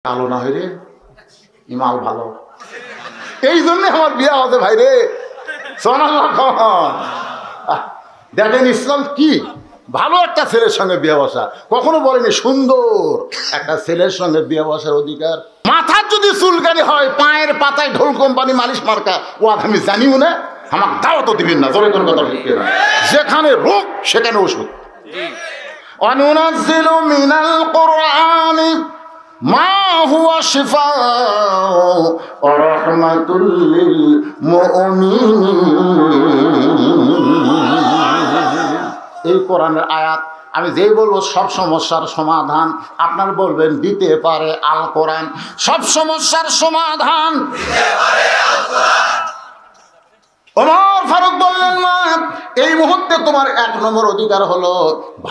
কালো না হইরে ইমাল ভালো, এই জন্য আমার বিয়া হতে ভাই রে। দেখেন ইসলাম কি ভালো একটা ছেলের সঙ্গে বিয়ে বসা, কখনো বলেনি সুন্দর একটা ছেলের সঙ্গে বিয়ে বসার অধিকার। মাথার যদি চুলকানি হয়, পায়ের পাতায় ঢোল কোম্পানি মালিশ মার্কা, ও আমি জানিও না, আমার দাওয়াতও দিবেন না। জোরে কোন কথা ঠিক না, যেখানে রোগ সেখানে ওষুধ। অনুনাজ্জিলু মিনাল কুরআনি মা হুয়া শিফাউ ওয়া রাহমাতুল লিল মুমিনিন। এই কোরআনের আয়াত আমি যেই বলবো সব সমস্যার সমাধান আপনার বলবেন দিতে পারে আল কোরআন। সব সমস্যার সমাধান দিতে পারে আল কোরআন। ওমর ফারুক বললেন, মা এই মুহূর্তে তোমার এক নম্বর অধিকার হলো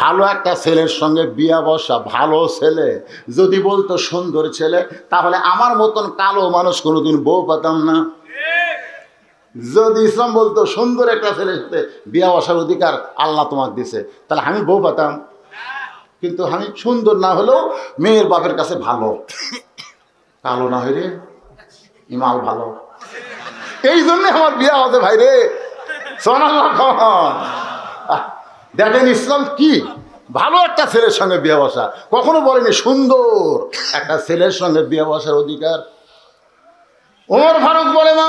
ভালো একটা ছেলের সঙ্গে বিয়া বসা। ভালো ছেলে যদি বলতো সুন্দর ছেলে, তাহলে আমার মতন কালো মানুষ কোনোদিন বউ পেতাম না। যদি ইসলাম বলতো সুন্দর একটা ছেলের সাথে বিয়া বসার অধিকার আল্লাহ তোমাকে দিছে, তাহলে আমি বউ পেতাম। কিন্তু আমি সুন্দর না হলেও মেয়ের বাপের কাছে ভালো, কালো না হইরে ইমাল ভালো, এই জন্য আমার বিয়া হতে ভাই রে। দেখেন ইসলাম কি ভালো একটা ছেলের সঙ্গে বিয়ে বসা, কখনো বলেনি সুন্দর একটা ছেলের সঙ্গে বিয়ে বসার অধিকার। ওমর ফারুক বলে, মা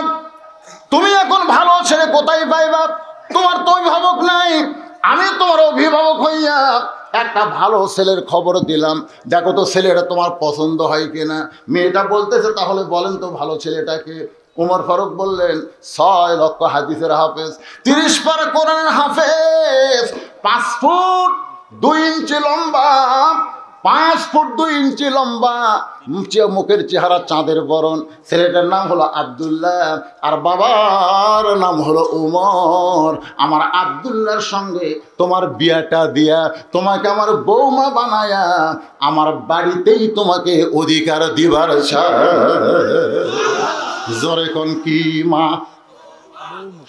তুমি এখন ভালো ছেলে কোথায় পাইবা? তোমার তো অভিভাবক নাই, আমি তোমার অভিভাবক হইয়া একটা ভালো ছেলের খবর দিলাম, দেখো তো ছেলেটা তোমার পছন্দ হয় কিনা। মেয়েটা বলতেছে, তাহলে বলেন তো ভালো ছেলেটাকে। উমর ফারুক বললেন, 6 লক্ষ হাদিসের হাফেজ, 30 পারা কোরআনের হাফেজ, 5 ফুট 2 ইঞ্চি লম্বা, 5 ফুট 2 ইঞ্চি লম্বা, মুখের চেহারা চাঁদের বরণ। ছেলেটার নাম হলো আব্দুল্লাহ আর বাবার নাম হলো উমর। আমার আব্দুল্লাহর সঙ্গে তোমার বিয়াটা দিয়া তোমাকে আমার বৌমা বানায়া আমার বাড়িতেই তোমাকে অধিকার দিবার জোরে কোন কি মা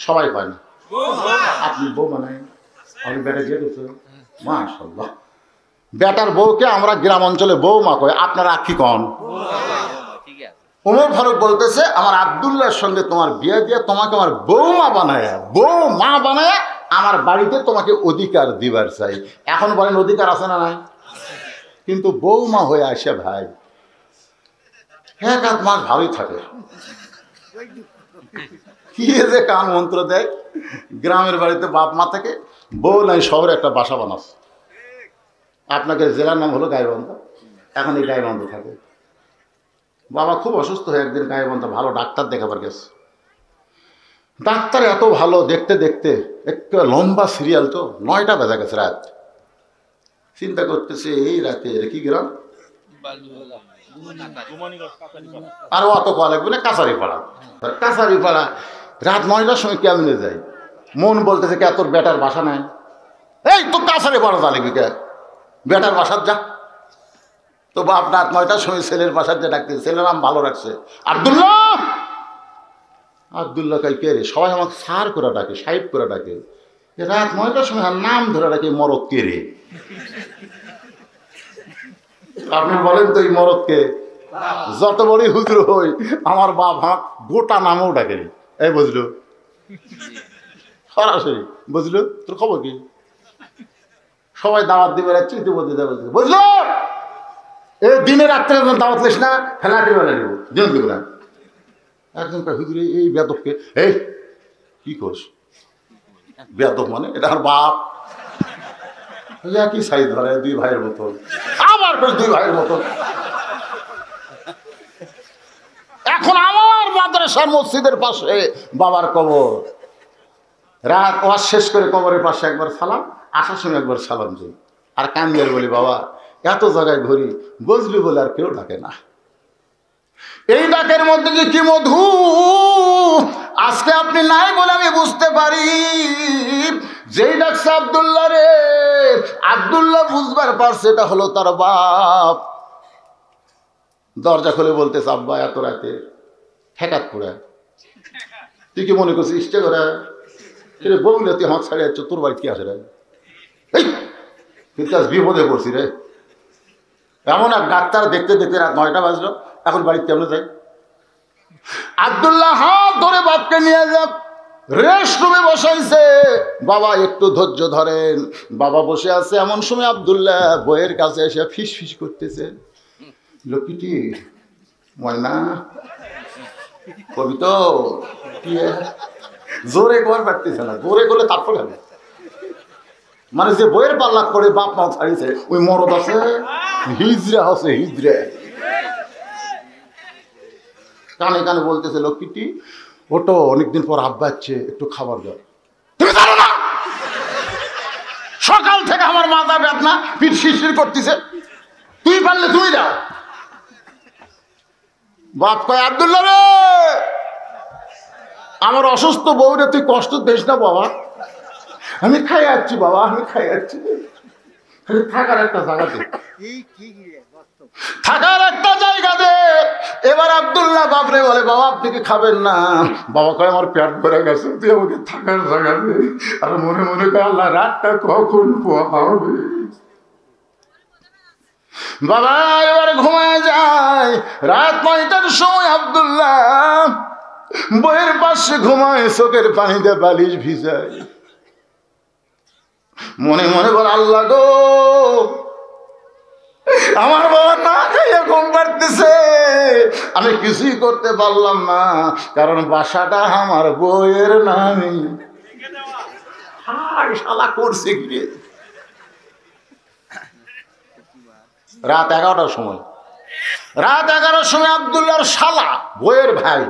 সবাই পায় না, আপনি বৌমা নাই, আপনি বেটা দিয়ে দিচ্ছেন মাশাআল্লাহ। বেটার বউকে আমরা গ্রাম অঞ্চলে বৌমা কই, আপনারা কি কন? ওমর ফারুক বলতেছে, আমার আব্দুল্লাহর সঙ্গে তোমার বিয়ে দিয়ে তোমাকে আমার বৌমা বানায় আমার বাড়িতে তোমাকে অধিকার দিবার চাই। এখন বলেন অধিকার আছে না নাই? কিন্তু বৌমা হয়ে আসে ভাই 1 মাস ভালোই থাকে, কি যে কান মন্ত্র দেয়। গ্রামের বাড়িতে বাপ মা থেকে বউ নাই, শহরে একটা বাসা বানাচ্ছে। আপনাকে জেলার নাম হলো গাইবান্ধা, এখন এই গাইবান্ধা থাকে। বাবা খুব অসুস্থ হয়ে একদিন গাইবান্ধা ভালো ডাক্তার দেখাবার গেছে। ডাক্তার এত ভালো, দেখতে দেখতে একটু লম্বা সিরিয়াল, তো 9টা বেজা গেছে রাত। চিন্তা করতেছে এই রাতে কি গ্রাম আর অত কোয়া লাগবে না, কাছারিপাড়া। রাত 9টার সময় কেমনে যায়? মন বলতেছে কে তোর বেটার বাসা নাই, এই তো কাছারিপাড়া যা লিখবি কে, বেটার বাসার যা। তো বাপ রাত 9টার সময় ছেলের বাসার যে ডাকতে, ছেলের নাম ভালো রাখছে আব্দুল্লাহ। আব্দুল্লাহ কাই কে রে? সবাই আমাকে সার করে ডাকে, সাহেব করে ডাকে। রাত 9টার সময় নাম ধরে ডাকে মরদ কে রে? আপনি বলেন তো এই মরদকে? যত বড়ই হুজুর হই আমার বাপ হাঁক গোটা নামও ডাকেনি। এই বুঝলো, সরাসরি বুঝলো। তোর খবর কি? সবাই দাওয়াত দিবে, বুঝলো? এই দিনে রাত্রে দাওয়াত লিস না, ফেলাটি বেলা দিব, দিন দিব না। একজন হুজুরে এই বেদককে, এই কি করস? বেদক মানে এটা আর বাপ কি সাইজ ধরে 2 ভাইয়ের মতন, আবার 2 ভাইয়ের মতন। এখন আমার মাদ্রাসার মসজিদের পাশে বাবার কবর। রাত ওয়াজ শেষ করে কবরের পাশে একবার সালাম, আসার সময় একবার সালাম দিই। আর কান্দের বলি, বাবা এত জায়গায় ঘুরি, বুঝলি বলে আর কেউ ডাকে না। এই ডাকের মধ্যে যে কি মধু আজকে আপনি নাই বলে আমি বুঝতে পারি। যেই ডাকছে আব্দুল্লাহ রে, আব্দুল্লাহ বুঝবার পারছে এটা হলো তার বাপ। দরজা খুলে বলতেছে, আব্বা এত রাতে ঠেকাত পড়ে, তুই কি মনে করছিস ইচ্ছে করে বউলে তুই হাত ছাড়িয়ে যাচ্ছ, তোর বাড়ি কি আসে রে? কিন্তু আজ বিপদে পড়ছি রে, এমন এক ডাক্তার দেখতে দেখতে রাত 9টা বাজলো, এখন বাড়িতে কেমন যাই? আব্দুল্লাহ হাত ধরে বাপকে নিয়ে যাক রেস্ট রুমে বসাইছে। বাবা একটু ধৈর্য ধরেন। বাবা বসে আছে, এমন সময় আব্দুল্লাহ বইয়ের কাছে এসে ফিস ফিস করতেছে, লক্ষ্মীটি ময়না কবি তো কি জোরে কর পারতেছে না, জোরে করলে তারপর খাবে। মানে যে বইয়ের পাল্লা করে বাপ মা ছাড়িয়েছে ওই মরদ আছে, হিজড়া আছে হিজড়া, কানে কানে বলতেছে, লক্ষ্মীটি ওটো, অনেকদিন পর আব্বা আসছে, একটু খাবার দাও। তুমি জানো না সকাল থেকে আমার মাথা ব্যথা, পিঠ শিরশির করতেছে, তুই পারলে তুই দাও। বাপ কয়, আব্দুল্লাহ রে, আমার অসুস্থ বউরে তুই কষ্ট দিস না বাবা, আমি খাই যাচ্ছি বাবা, আমি খাই যাচ্ছি। থাকার একটা জায়গা দে, থাকার একটা জায়গা দে। এবার আব্দুল্লাহ বাপরে বলে, বাবা আপনি কি খাবেন না? বাবা কয়, আমার পেট ভরে গেছে, তুই আমাকে থাকার জায়গা দে। আর মনে মনে কয়, আল্লাহ রাতটা কখন পোহাবে। বাবা এবার ঘুমায় যায়। রাত 9টার সময় আব্দুল্লাহ বইয়ের পাশে ঘুমায়, চোখের পানিতে বালিশ ভিজায়। মনে মনে বলে, আল্লাহ গো, আমার বাবা না খাইয়া ঘুম পাড়তেছে, আমি কিছুই করতে পারলাম না, কারণ বাসাটা আমার বইয়ের নামে। শালা করছে কি? রাত 11টার সময়, রাত 11টার সময় আব্দুল্লাহর শালা বইয়ের ভাই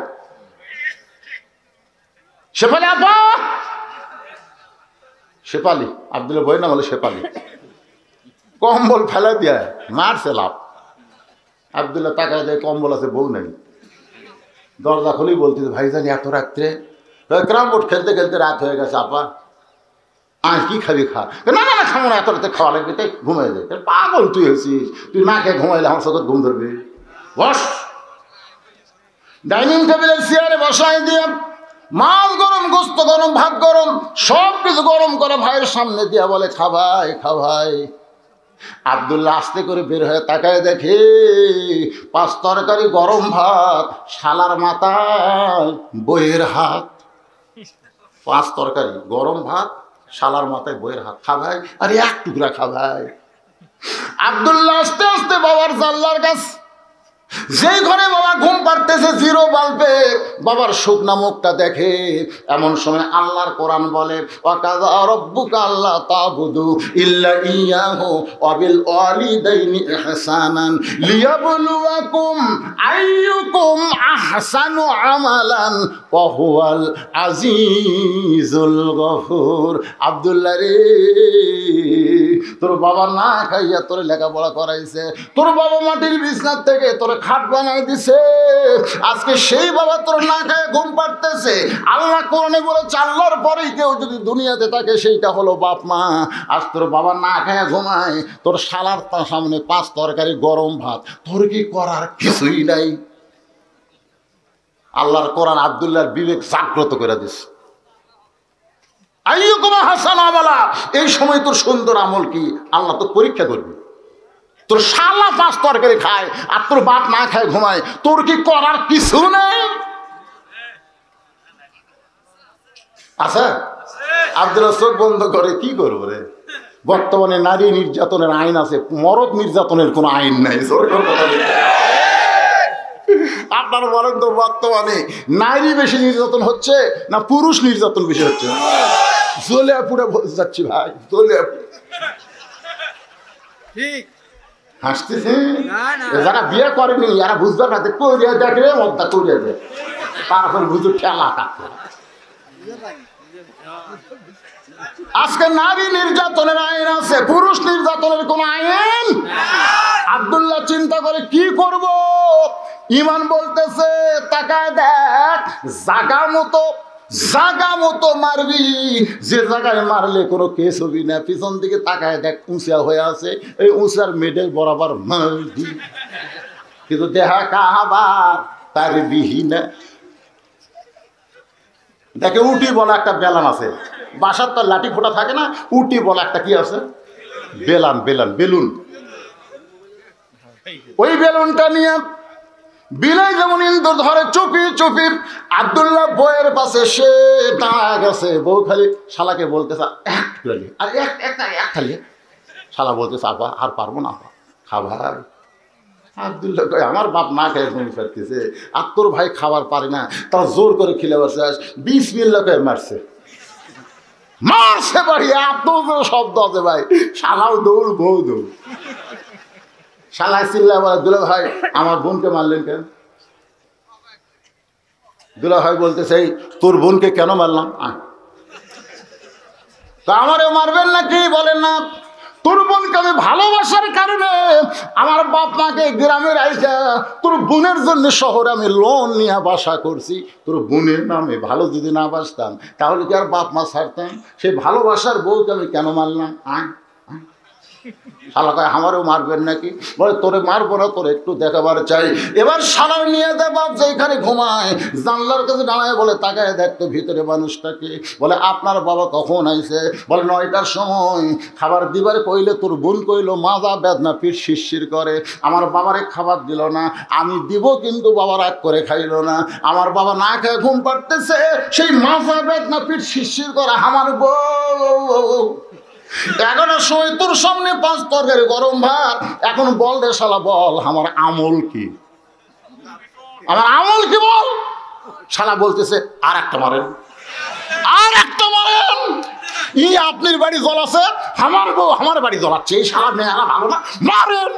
শেফালি, আপা শেফালি, আব্দুল্লাহ বইয়ের নাম হলো শেফালি, কম্বল ফেলা দিয়া মারছে লাভ। আব্দুল্লাহ তাকায় দেয়, কম্বল আছে, বউ নেই। দরজা খুলেই বলতেছে, ভাইজান এত রাত্রে? ক্যারাম বোর্ড খেলতে খেলতে রাত হয়ে গেছে, আপা আজ কি খাবি? খা। না না না, খাবো না, এত রাতে খাওয়া লাগবে, তাই ঘুমাই যায়। পাগল তুই হয়েছিস, তুই না খেয়ে ঘুমাইলে আমার সাথে ঘুম ধরবে। বস। ডাইনিং টেবিলের চেয়ারে বসাই দিয়ে মাছ গরম, গোস্ত গরম, ভাত গরম, সব কিছু গরম করে ভাইয়ের সামনে দিয়া বলে, খাভাই খাভাই। আব্দুল্লাহ আস্তে করে বের হয়ে তাকায়, দেখে 5 তরকারি গরম ভাত, শালার মাথায় বইয়ের হাত। 5 তরকারি গরম ভাত, শালার মাথায় বইয়ের হাত। খাভাই, আরে এক টুকরা খাভাই। আব্দুল্লাহ আস্তে আস্তে বাবার জানলার কাছে, যে ঘরে বাবা ঘুম পাড়তেছে জিরো বাল্বে, বাবার শুকনা মুখটা দেখে। এমন সময় আল্লাহর কোরআন বলে, ওয়াকাযা রাব্বুকা আল্লা তা'বুদু ইল্লা ইয়াহু ওয়া বিল ওয়ালিদাইনি ইহসানান লিয়াবলুয়াকুম আইয়ুকুম আহসানু আমালান ওয়া হুয়াল আজিজুল গফুর। আব্দুল্লাহ রে, তোর বাবা না খাইয়া তোর লেখাপড়া করাইছে, তোর বাবা মাটির বিছনার থেকে তোর খাট বানাই দিছে, আজকে সেই বাবা তোর না খায় ঘুম পাড়তেছে। আল্লাহ কোরআনে বলেছে, আল্লাহর পরেই কেউ যদি দুনিয়াতে থাকে সেইটা হলো বাপ মা। আজ তোর বাবা না খায় ঘুমায়, তোর শালার তার সামনে 5 তরকারি গরম ভাত, তোর কি করার কিছুই নাই। আল্লাহর কোরআন আব্দুল্লাহর বিবেক জাগ্রত করে দিছে। আইয়ুকুম আহসানু আমালা, এই সময় তোর সুন্দর আমল কি আল্লাহ তো পরীক্ষা করবে। তোর শালা 5 তরকারি খায় আর তোর বাপ না খায় ঘুমায়, তোর কি করার কিছু নেই? আচ্ছা, আব্দুল্লাহ চোখ বন্ধ করে, কি করবো রে? বর্তমানে নারী নির্যাতনের আইন আছে, মরদ নির্যাতনের কোনো আইন নাই। আপনারা বলেন তো, বর্তমানে নারী বেশি নির্যাতন হচ্ছে না পুরুষ নির্যাতন বেশি হচ্ছে? জ্বলে পুড়ে যাচ্ছি ভাই, জ্বলে ঠিক হাসতেছে। যারা বিয়ে করেনি এরা বুঝবে না, করিয়া দেখে মদ্দা করিয়া দেয়, তারপর বুঝু খেলা কাটতে। আজকে নারী নির্যাতনের আইন আছে, পুরুষ নির্যাতনের কোন আইন। আব্দুল্লাহ চিন্তা করে, কি করব? ইমান বলতেছে, তাকায় দেখ, জাগা মতো মারবি, যে জায়গায় মারলে কোনো কেস হবি না। পিছন দিকে তাকায় দেখ, উঁচা হয়ে আছে, এই উঁচার মেডেল বরাবর মারবি, কিন্তু দেহা কাহাবার তার বিহীনা। দেখে উটি বলা একটা বেলান আছে, বাসার তার লাঠি ফোটা থাকে না, উটি বলা একটা কি আছে, বেলান, বেলুন। ওই বেলুনটা নিয়ে বিলাই যেমন ইন্দুর ধরে চুপি চুপি আব্দুল্লাহ বইয়ের পাশে সে দাঁড়া গেছে। বউ খালি শালাকে বলতেছে আর এক খালি। শালা বলতেছে আপা আর পারবো না আপা খাবার। আব্দুল্লাহ কয় আমার বাপ না খেয়ে ঘুমিয়ে ফেলতেছে, আর তোর ভাই খাবার পারে না, তার জোর করে খিলে বসে আস বিসমিল্লাহ কয়ে মারছে বাড়ি। এত শব্দ আছে ভাই, শালাও দৌড় বউ দৌড়। শালা চিল্লা বলে দুলা ভাই আমার বোনকে মারলেন কেন? দুলা ভাই বলতেছে তোর বোনকে কেন মারলাম? তা আমারও মারবেন নাকি? বলেন না তোর বোনকে আমি ভালোবাসার কারণে আমার বাপ মাকে গ্রামের আইসা তোর বোনের জন্য শহরে আমি লোন নিয়ে বাসা করছি। তোর বোনের নামে ভালো যদি না বাসতাম তাহলে কি আর বাপ মা ছাড়তাম? সেই ভালোবাসার বউকে আমি কেন মারলাম? শালা কয় আমারও মারবেন নাকি? বলে তোরে মারবো না, তোর একটু দেখাবার চাই। এবার শালার নিয়ে দেয় বাপ যেখানে ঘুমায় জানলার কাছে দাঁড়ায় বলে তাকায় দেখতো ভিতরে মানুষটাকে। বলে আপনার বাবা কখন আইছে? বলে 9টার সময়। খাবার দিবার কইলে তোর বোন কইলো মাজা বেদনা পিঠ শিরশির করে, আমার বাবারে খাবার দিল না। আমি দিব কিন্তু বাবা রাগ করে খাইল না। আমার বাবা না খেয়ে ঘুম পাড়তেছে, সেই মাজা বেদনা পিঠ শিরশির করে আমার বউ 11টার সময় তোর সামনে 5 তরকারি গরম ভাত। এখন বল রে শালা বল আমার আমল কি? আমার আমল কি বল? শালা বলতেছে আর একটা মারেন, আর একটা মারেন। আপনার বাড়ি জ্বলাছে, আমার বউ আমার বাড়ি জ্বলাচ্ছে, এই শালা মেয়েরা ভালো না, মারেন।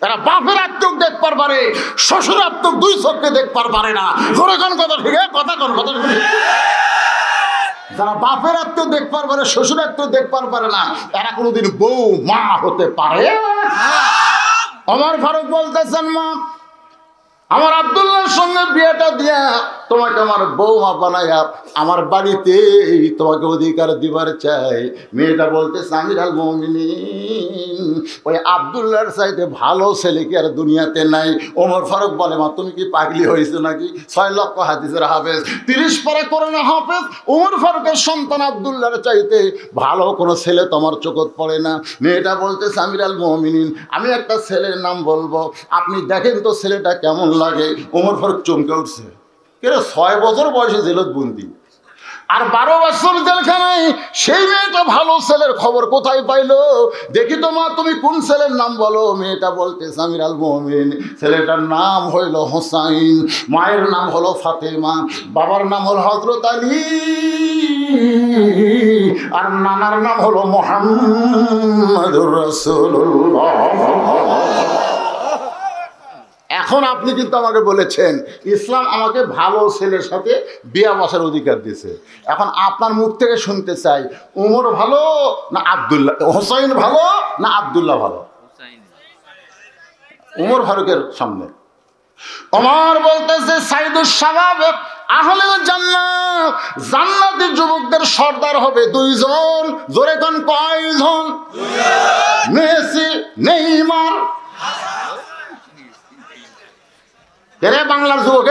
এরা বাপের আত্মক দেখবার পারে, শ্বশুর আত্মক 2 চোখকে দেখবার পারে না। ধরে কোন কথা ঠিক কথা কোন কথা ঠিক। যারা বাপের আত্মীয় দেখবার পারে, শ্বশুর আত্মীয় দেখবার পারে না, এরা কোনোদিন বউ মা হতে পারে? ওমর ফারুক বলতেছেন মা আমার আব্দুল্লাহর সঙ্গে বিয়েটা দিয়া তোমাকে আমার বৌমা বানাইয়া আমার বাড়িতে তোমাকে অধিকার দিবার চাই। মেয়েটা বলতেছে আমিরুল মুমিনিন ওই আব্দুল্লাহর চাইতে ভালো ছেলে কি আর দুনিয়াতে নাই? ওমর ফারুক বলে মা তুমি কি পাগলি হয়েছো নাকি? 6 লক্ষ হাদিসের হাফেজ, 30 পারা কোরআনের হাফেজ ওমর ফারুকের সন্তান আব্দুল্লাহর চাইতে ভালো কোনো ছেলে তোমার চোখত পড়ে না। মেয়েটা বলতেছে আমিরুল মুমিনিন আমি একটা ছেলের নাম বলবো, আপনি দেখেন তো ছেলেটা কেমন লাগে। ওমর ফারুক চমকে উঠছে, কেন 6 বছর বয়সে জেলত বন্দি আর 12 বছর জেলখানায়। সেই মেয়েটা ভালো ছেলের খবর কোথায় পাইলো? দেখি তো মা তুমি কোন ছেলের নাম বলো। মেয়েটা বলতে আমিরুল মুমিনিন ছেলেটার নাম হইল হোসাইন, মায়ের নাম হলো ফাতেমা, বাবার নাম হলো হযরত আলী, আর নানার নাম হলো মুহাম্মাদুর রাসূলুল্লাহ। এখন আপনি কিন্তু আমাকে বলেছেন ইসলাম আমাকে ভালো ছেলের সাথে বিয়ে বসার অধিকার দিয়েছে। এখন আপনার মুখ থেকে শুনতে চাই উমর ভালো না আব্দুল্লাহ, হোসাইন ভালো না আব্দুল্লাহ ভালো? উমর ফারুকের সামনে ওমর বলতেছে সাইদুস শাবাব আহলে জান্নাত, জান্নাতি যুবকদের সর্দার হবে 2 জন। জোরে কোন কয়জন? Messi Neymar. এরে বাংলার যুবক,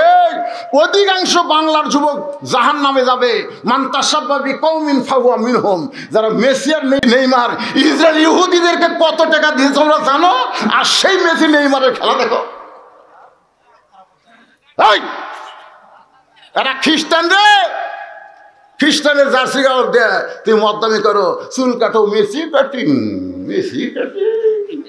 অধিকাংশ বাংলার যুবক জাহান্নামে যাবে। মান তাশাব্বা বিকওমিন ফাহুয়া মিনহুম। যারা মেসি আর নেইমার ইসরায়েল ইহুদিদেরকে কত টাকা দিয়েছে তোমরা জানো? আর সেই মেসি নেইমারের খেলা দেখো। এই এরা খ্রিস্টান রে, খ্রিস্টানের জার্সি গাও দেয়, তুই মদ্দামি করো, চুল কাটো মেসি কাটিং, মেসি কাটিং।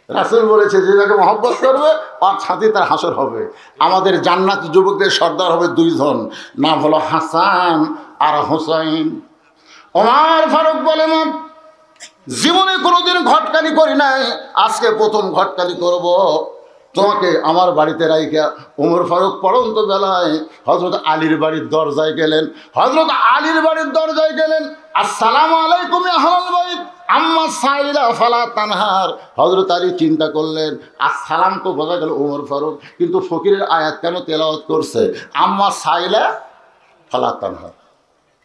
রাসূল বলেছে যে যাকে মহব্বত করবে আর সাথে তার হাসর হবে। আমাদের জান্নাতি যুবকদের সর্দার হবে 2 জন, নাম হলো হাসান আর হোসাইন। ওমর ফারুক বলে না জীবনে কোনোদিন ঘটকালি করি নাই, আজকে প্রথম ঘটকালি করব। তোমাকে আমার বাড়িতে রাইখা ওমর ফারুক পড়ন্ত বেলায় হযরত আলীর বাড়ির দরজায় গেলেন। হযরত আলীর বাড়ির দরজায় গেলেন, আসসালামু আলাইকুম ইয়া আহলাল বাইত আম্মা সাইলা ফালা তানহার। হযরত আলী চিন্তা করলেন আসসালাম তো বোঝা গেল ওমর ফারুক, কিন্তু ফকিরের আয়াত কেন তেলাওয়াত করছে আম্মা সাইলা ফালা তানহার?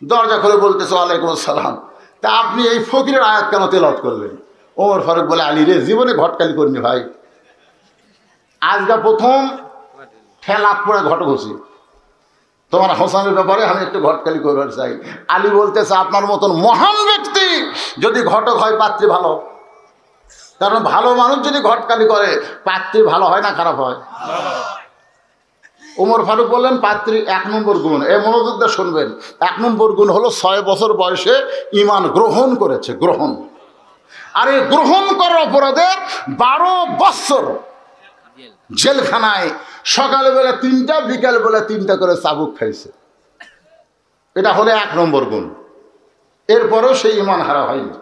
দরজা খুলে বলতেছে ওয়ালাইকুম আসসালাম। তা আপনি এই ফকিরের আয়াত কেন তেলাওয়াত করলেন? ওমর ফারুক বলে আলী রে জীবনে ঘটকালি করিনি ভাই, আজকে প্রথম ঠেলা পড়ে ঘট ঘষি। তোমার হোসেনের ব্যাপারে আমি একটু ঘটকালি করবার চাই। আলী বলতেছে আপনার মতন মহান ব্যক্তি যদি ঘটক হয় পাত্রী ভালো, কারণ ভালো মানুষ যদি ঘটকালি করে পাত্রী ভালো হয় না খারাপ হয়? ওমর ফারুক বললেন পাত্রী ১ নম্বর গুণ, এ মনোযোগ দিয়ে শুনবেন। ১ নম্বর গুণ হলো ৬ বছর বয়সে ঈমান গ্রহণ করেছে, গ্রহণ। আর এই গ্রহণ করার অপরাধে ১২ বছর জেলখানায়, সকালবেলা ৩টা বিকালবেলা ৩টা করে চাবুক খাইছে। এটা হলো ১ নম্বর গুণ। এরপরেও সেই ঈমান হারা হয়নি।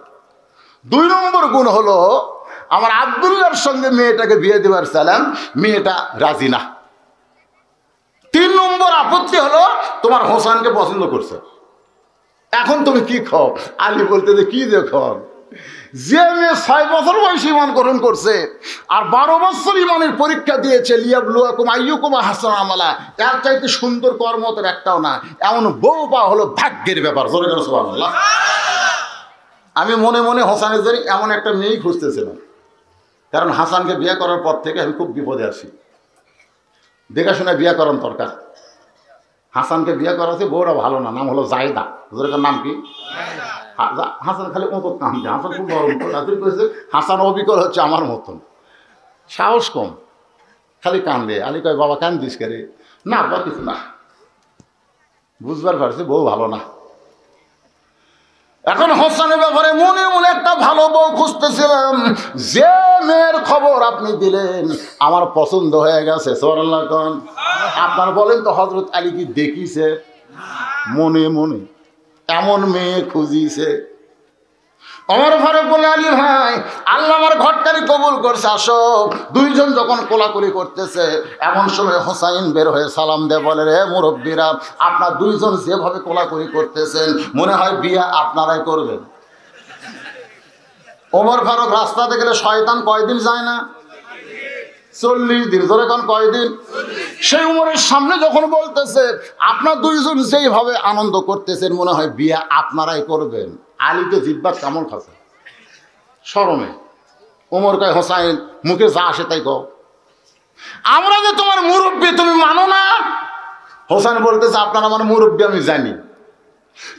২ নম্বর গুণ হলো আমার আব্দুল্লাহর সঙ্গে মেয়েটাকে বিয়ে দেবার চাইলাম, মেয়েটা রাজি না। ৩ নম্বর আপত্তি হলো তোমার হোসেনকে পছন্দ করছে, এখন তুমি কি খাও? আলী বলতে যে কি দেখো, যে মেয়ে ৬ বছর বয়সে ঈমান গ্রহণ করছে আর ১২ বছর ঈমানের পরীক্ষা দিয়েছে, লিয়াবলুয়াকুম আইয়ুকুম আহসানু আমালা, এর চাইতে সুন্দর কর্মতের একটাও না। এমন বউ পাওয়া হলো ভাগ্যের ব্যাপার। জোরে করে সুবহানাল্লাহ। আমি মনে মনে হোসেনের জন্য এমন একটা মেয়েই খুঁজতেছিলাম, কারণ হাসানকে বিয়ে করার পর থেকে আমি খুব বিপদে আছি। দেখাশোনা বিয়ে করার দরকার। হাসানকে বিয়ে করাতে বউরা ভালো না, নাম হলো জায়দা। ওদের নাম কি? হাসান খালি মতো কাঁদছে, হাসান খুব বড় রাত্রি করেছে। হাসান অবিকল হচ্ছে আমার মতন, সাহস কম, খালি কান্দে। আলী কয় বাবা কান্দিস করে? না বা কিছু না, বুঝবার পারছি বউ ভালো না। এখন হোসেনের ব্যাপারে মনে মনে একটা ভালো বউ খুঁজতেছিলাম। যে মেয়ের খবর আপনি দিলেন আমার পছন্দ হয়ে গেছে। সুবহানাল্লাহ। আপনার বলেন তো হযরত আলী কি দেখিছে? মনে মনে এমন মেয়ে খুঁজিছে। ওমর ফারুক বলে আলী ভাই, আল্লাহ আমার ঘটকারি কবুল করছে, আসো। 2 জন যখন কোলাকুলি করতেছে এমন সময় হোসাইন বের হয়ে সালাম দিয়ে বলে, রে মুরব্বীরা, আপনার 2 জন যেভাবে কোলাকুলি করতেছেন মনে হয় বিয়ে আপনারাই করবেন। ওমর ফারুক রাস্তাতে গেলে শয়তান কয়দিন যায় না? 40 দিন। ধরে কোন কয়দিন? সেই উমরের সামনে যখন বলতেছে আপনার 2 জন যেইভাবে আনন্দ করতেছেন মনে হয় বিয়ে আপনারাই করবেন, আলীকে জিব্বা কামড় খাচ্ছে শরমে। ওমর কয়, হোসাইন মুখে যা আসে তাই কও, আমরা যে তোমার মুরব্বী তুমি মানো না? হোসাইন বলতেছে আপনার আমার মুরব্বী আমি জানি,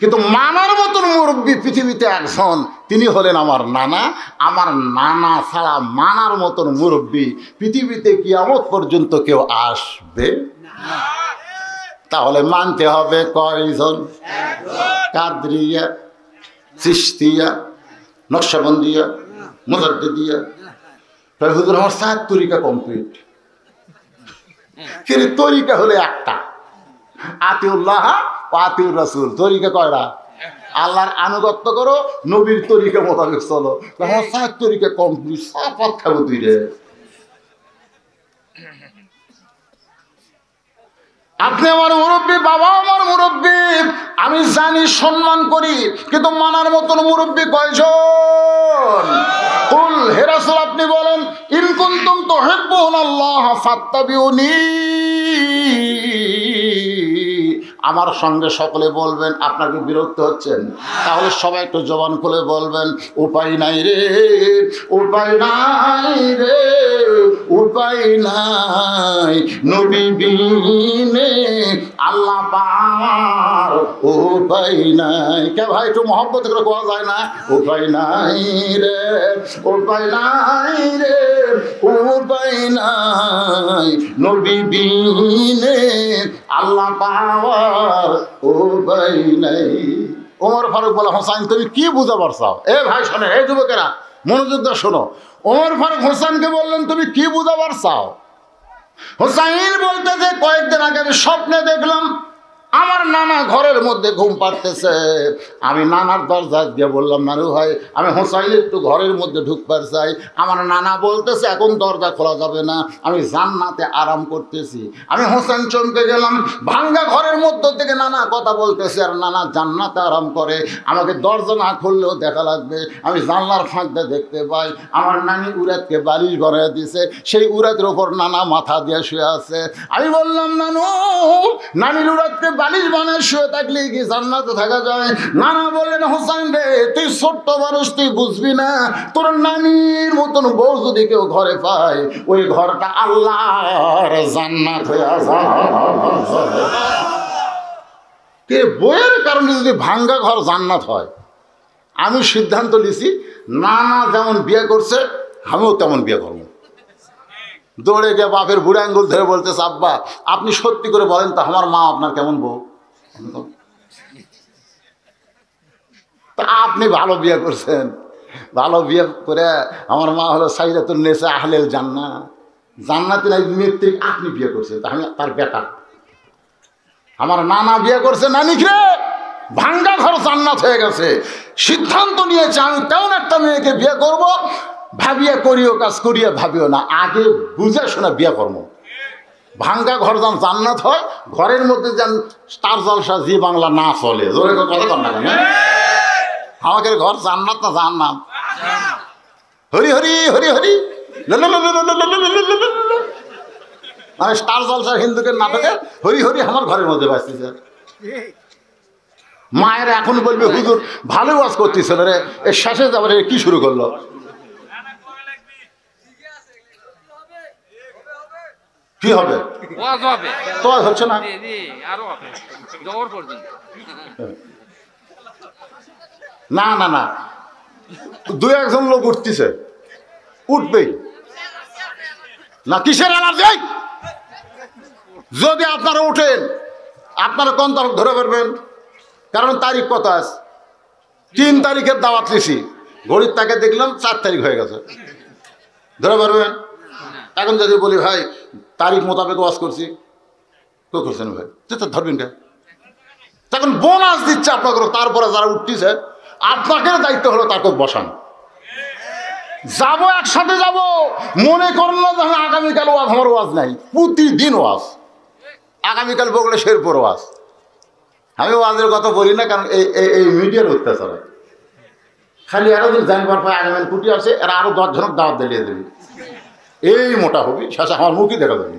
কিন্তু মানার মতন মুরব্বী পৃথিবীতে একজন, তিনি হলেন আমার নানা। আমার নানা ছাড়া মানার মতন মুরব্বী পৃথিবীতে কিয়ামত পর্যন্ত কেউ আসবে না। তাহলে মানতে হবে কয়জন? কাদরিয়া, চিশতিয়া, নকশবন্দিয়া, মুজাদ্দিদিয়া। হুজুর আমার 7 তরিকা কমপ্লিট, কিন্তু তরিকা হলে একটা, আতিউল্লাহ আতিউর রাসূল। তরিকা কয়টা? আল্লাহর আনুগত্য করো, নবীর তরিকা মোতাবেক চলো। আমার 7 তরিকা কমপ্লিট, সাফাত খাবো তুই রে। আপনি আমার মুরব্বী, বাবা আমার মুরব্বী, আমি জানি সম্মান করি, কিন্তু মানার মতন মুরব্বী কয়জন? কুল, হে রাসূল আপনি বলেন, ইন কুনতুম তুহিব্বুনাল্লাহ ফাত্তাবিউনি, আমার সঙ্গে সকলে বলবেন। আপনাকে বিরক্ত হচ্ছেন? তাহলে সবাই একটু জবান খুলে বলবেন, উপায় নাই রে, উপায় নাই রে, উপায় নাই, নবী বিনে আল্লাহ পার উপায় নাই। কে ভাই একটু মহব্বত করে কোয়া যায় না? উপায় নাই রে, উপায় নাই রে, উপায় নাই, নবী বিনে আল্লাহ পাওয়ার উপায় নাই। ওমর ফারুক বলে, হোসাইন তুমি কি বুঝাবার চাও? এ ভাই শোনে, এই যুবকেরা মনোযোগ দিয়ে শোনো। ওমর ফারুক হোসেনকে বললেন তুমি কি বুঝাবার চাও? হোসাইন বলতেছে, কয়েকদিন আগে আমি স্বপ্নে দেখলাম আমার নানা ঘরের মধ্যে ঘুম পাড়তেছে। আমি নানার দরজা দিয়ে বললাম, নানু ভাই আমি হোসাইন একটু ঘরের মধ্যে ঢুকবার চাই। আমার নানা বলতেছে এখন দরজা খোলা যাবে না, আমি জান্নাতে আরাম করতেছি। আমি হোসেন চমকে গেলাম, ভাঙ্গা ঘরের মধ্য থেকে নানা কথা বলতেছে আর নানা জান্নাতে আরাম করে, আমাকে দরজা না খুললেও দেখা লাগবে। আমি জানলার ফাঁক দিয়ে দেখতে পাই আমার নানি উরাতকে বালিশ গড়াইয়া দিছে, সেই উরাতের ওপর নানা মাথা দিয়ে শুয়ে আছে। আমি বললাম, নানু নানির উরাতকে বালিশ বানায় শুয়ে থাকলে কি জান্নাতে থাকা যায়? নানা বললেন, হোসেন রে তুই ছোট্ট মানুষ, তুই বুঝবি না, তোর নানির মতন বউ যদি কেউ ঘরে পায় ওই ঘরটা আল্লাহর জান্নাত হয়ে যায়। বইয়ের কারণে যদি ভাঙ্গা ঘর জান্নাত হয়, আমি সিদ্ধান্ত নিছি নানা যেমন বিয়ে করছে আমিও তেমন বিয়ে করবো। দৌড়ে গিয়ে বাপের বুড়ো আঙ্গুল ধরে বলতেছে, আব্বা আপনি সত্যি করে বলেন তো আমার মা আপনার কেমন বউ? তা আপনি ভালো বিয়ে করছেন, ভালো বিয়ে করে আমার মা হলো সাইরাতুন নেসা আহলেল জান্নাহ, জান্নাতি নাই মৃত্যু। আপনি বিয়ে করছেন, আমি তার বেটা। আমার নানা বিয়ে করছে নানিকে, ভাঙ্গা ঘর জান্নাত হয়ে গেছে। সিদ্ধান্ত নিয়েছে আমি তেমন একটা মেয়েকে বিয়ে করব, ভাবিয়া করিও কাজ করিয়া ভাবিও না, আগে বুঝে শোনা বিয়ে করবো। ভাঙ্গা ঘর যেন জান্নাত হয়, ঘরের মধ্যে যেন স্টার জলসা জি বাংলা না চলে। জোরে কথা কর না কেন? আমাকে ঘর জান্নাত না জান্নাত? হরি হরি হরি হরি মানে স্টার জলসার হিন্দুকে নাটকে হরি হরি আমার ঘরের মধ্যে বাঁচতেছে। মায়ের এখন বলবে হুজুর ভালো ওয়াজ করতেছিল রে, এর শেষে যাবার কি শুরু করলো? কি হবে? তো হচ্ছে না। না না না, দুই একজন লোক উঠতেছে, উঠবেই না। কিসের এনার্জি? যদি আপনারা উঠেন, আপনারা কোন তারিখ ধরে পারবেন? কারণ তারিখ কত আছে? 3 তারিখের দাওয়াত লিছি, ঘড়ির তাকে দেখলাম 4 তারিখ হয়ে গেছে। ধরে পারবেন? এখন যদি বলি ভাই তারিখ মোতাবেক ওয়াজ করছি, কেউ করছেন ভাই, তো ধরবেন কে? তখন বোনাস দিচ্ছে আপনাকে। তারপরে যারা উঠতেছে আপনাকে দায়িত্ব হলো তাকে বসান। যাবো একসাথে যাব, মনে করেন না যে আগামীকাল ওয়াজ, আমার ওয়াজ নাই, প্রতিদিন ওয়াজ। আগামীকাল বগলে শেরপুর ওয়াজ। আমি ওয়াজের কথা বলি না, কারণ এই মিডিয়ার অত্যাচার। খালি এরা যদি জানবার পায় আগামী কুটি আছে, এরা আরো 10 জনক দাওয়াত দিলিয়ে দেবে, এই মোটা হবি, শেষে আমার মুখই দেখা যাবে।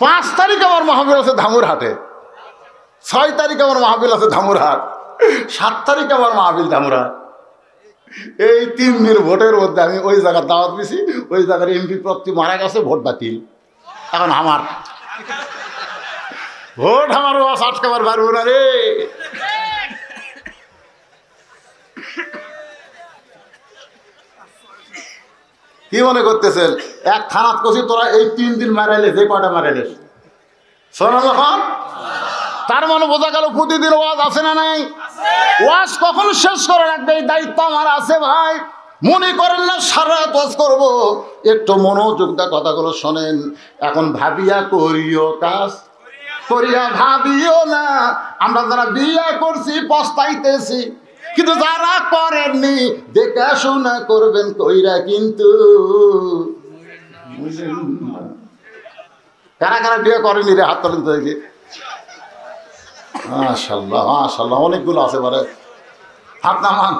5 তারিখ আমার মাহফিল আছে ধামুরহাটে, 6 তারিখ আমার মাহফিল আছে ধামুরহাট, 7 তারিখ আমার মাহফিল ধামুরহাট। এই 3 দিন ভোটের মধ্যে আমি ওই জায়গার দাওয়াত দিছি, ওই জায়গার এমপি প্রার্থী মারা গেছে, ভোট বাতিল। এখন আমার ভোট, আমার ওয়াজ আটকাবার পারবো না রে। কি মনে করতেছেন এক থানাত কষি তোরা এই 3 দিন মারাইলে যে কয়টা মারাইলে শোনা যখন, তার মানে বোঝা গেল প্রতিদিন ওয়াজ আছে না নাই? ওয়াজ কখন শেষ করে রাখবে এই দায়িত্ব আমার আছে ভাই। মনে করেন না সারা রাত ওয়াজ করবো, একটু মনোযোগ দিয়ে কথাগুলো শোনেন। এখন ভাবিয়া করিও কাজ করিয়া ভাবিও না। আমরা যারা বিয়ে করছি পস্তাইতেছি, কিন্তু যারা করেননি দেখাশোনা করবেন কইরা, কিন্তু কারা কারা বিয়ে করেনি রে? হাত তোলেন তো দেখি। মাশাআল্লাহ মাশাআল্লাহ, অনেকগুলো আছে বারে, হাত নামান।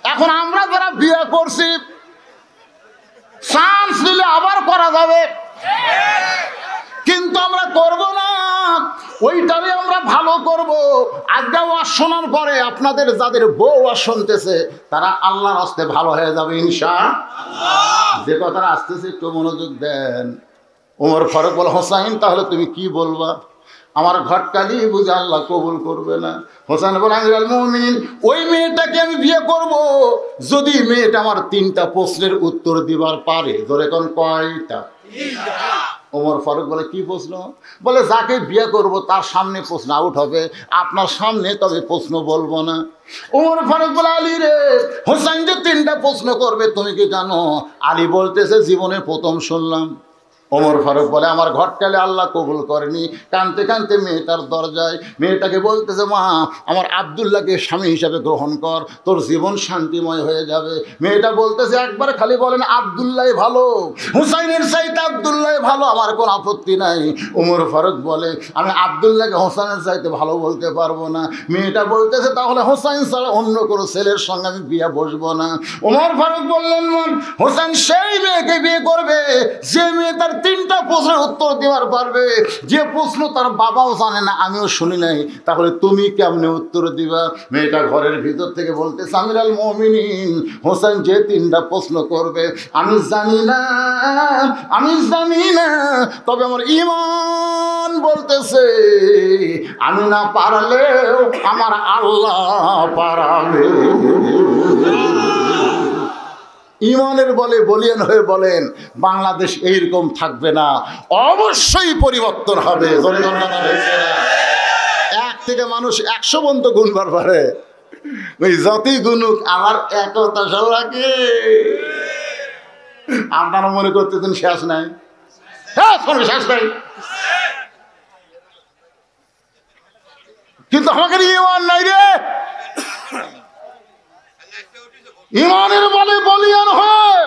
এখন আমরা যারা বিয়ে করছি, চান্স নিলে আবার করা যাবে, কিন্তু আমরা করব না, ওইটারে আমরা ভালো করব। আজকে ওয়াজ শোনার পরে আপনাদের যাদের বউ ওয়াজ শুনতেছে তারা আল্লাহর হস্তে ভালো হয়ে যাবে ইনশাআল্লাহ। যে কথাটা আসতেছে একটু মনোযোগ দেন। ওমর ফারুক বলে, হোসাইন তাহলে তুমি কি বলবা? আমার ঘটকালি বুঝে আল্লাহ কবুল করবে না। হোসেন বলে, আমিরুল মুমিনিন ওই মেয়েটাকে আমি বিয়ে করব যদি মেয়েটা আমার 3টা প্রশ্নের উত্তর দিবার পারে। ধরে কোন কয়টা? ওমর ফারুক বলে, কি প্রশ্ন? বলে, যাকে বিয়ে করব তার সামনে প্রশ্ন আউট হবে, আপনার সামনে তবে প্রশ্ন বলবো না। ওমর ফারুক বলে, আলী রে, হোসেন যে 3টা প্রশ্ন করবে তুমি কি জানো? আলী বলতেছে, জীবনে প্রথম শুনলাম। ওমর ফারুক বলে, আমার ঘটকালে আল্লাহ কবুল করেনি। কানতে কানতে মেয়েটার দরজায়, মেয়েটাকে বলতেছে, মা আমার আব্দুল্লাহকে স্বামী হিসাবে গ্রহণ কর, তোর জীবন শান্তিময় হয়ে যাবে। মেয়েটা বলতেছে, একবার খালি বলেন আব্দুল্লাহ ভালো, হুসাইনের চাইতে আব্দুল্লাহ ভালো, আমার কোনো আপত্তি নাই। ওমর ফারুক বলে, আমি আব্দুল্লাহকে হোসেনের চাইতে ভালো বলতে পারবো না। মেয়েটা বলতেছে, তাহলে হোসেন ছাড়া অন্য কোনো ছেলের সঙ্গে আমি বিয়ে বসবো না। ওমর ফারুক বললেন, হোসেন সেই মেয়েকে বিয়ে করবে যে মেয়ে তার তিনটা প্রশ্নের উত্তর দেওয়ার পারবে, যে প্রশ্ন তার বাবাও জানে না, আমিও শুনি নাই, তাহলে তুমি কেমনে উত্তর দিবা? মেয়েটা ঘরের ভিতর থেকে বলতে, আমিরুল মুমিনিন হোসেন যে তিনটা প্রশ্ন করবে আমি জানি না, আমি জানি না, তবে আমার ঈমান বলতেছে আমি না পারলেও আমার আল্লাহ পারাবে। ঈমানের বলে বলিয়ান হয়ে বলেন, বাংলাদেশ এইরকম থাকবে না, অবশ্যই পরিবর্তন হবে। এক থেকে মানুষ 100 পর্যন্ত গুনবার পারে, ওই যতই গুনুক আমার একতা লাগে। আপনারা মনে করতেছেন শেষ নাই, শেষ নাই, কিন্তু আমাদের ঈমান নাই রে। ঈমানের বলে বলিয়ান হয়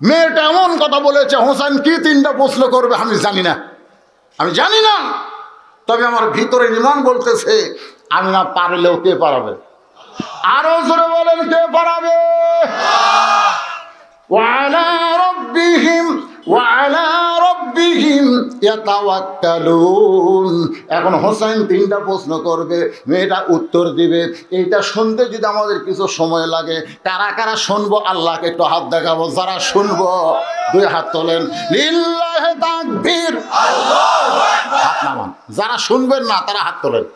মেয়েটা এমন কথা বলেছে, হোসেন কি তিনটা প্রশ্ন করবে আমি জানি না, আমি জানি না, তবে আমার ভিতরে ঈমান বলতেছে আমি না পারলেও কে পারাবে? আরো জোরে বলেন, কে পারাবে? ওয়ালা রাব্বিহিম ওয়ালা রাব্বিহিম ইয়াতাওয়াক্কালুন। এখন হোসেন তিনটা প্রশ্ন করবে, মেয়েটা উত্তর দিবে। এইটা শুনতে যদি আমাদের কিছু সময় লাগে, কারা কারা শুনবো আল্লাহকে একটু হাত দেখাবো। যারা শুনবো 2 হাত তোলেন, লিল্লাহি তাকবীর, আল্লাহু আকবার, হাত নামান। যারা শুনবেন না তারা হাত তোলেন।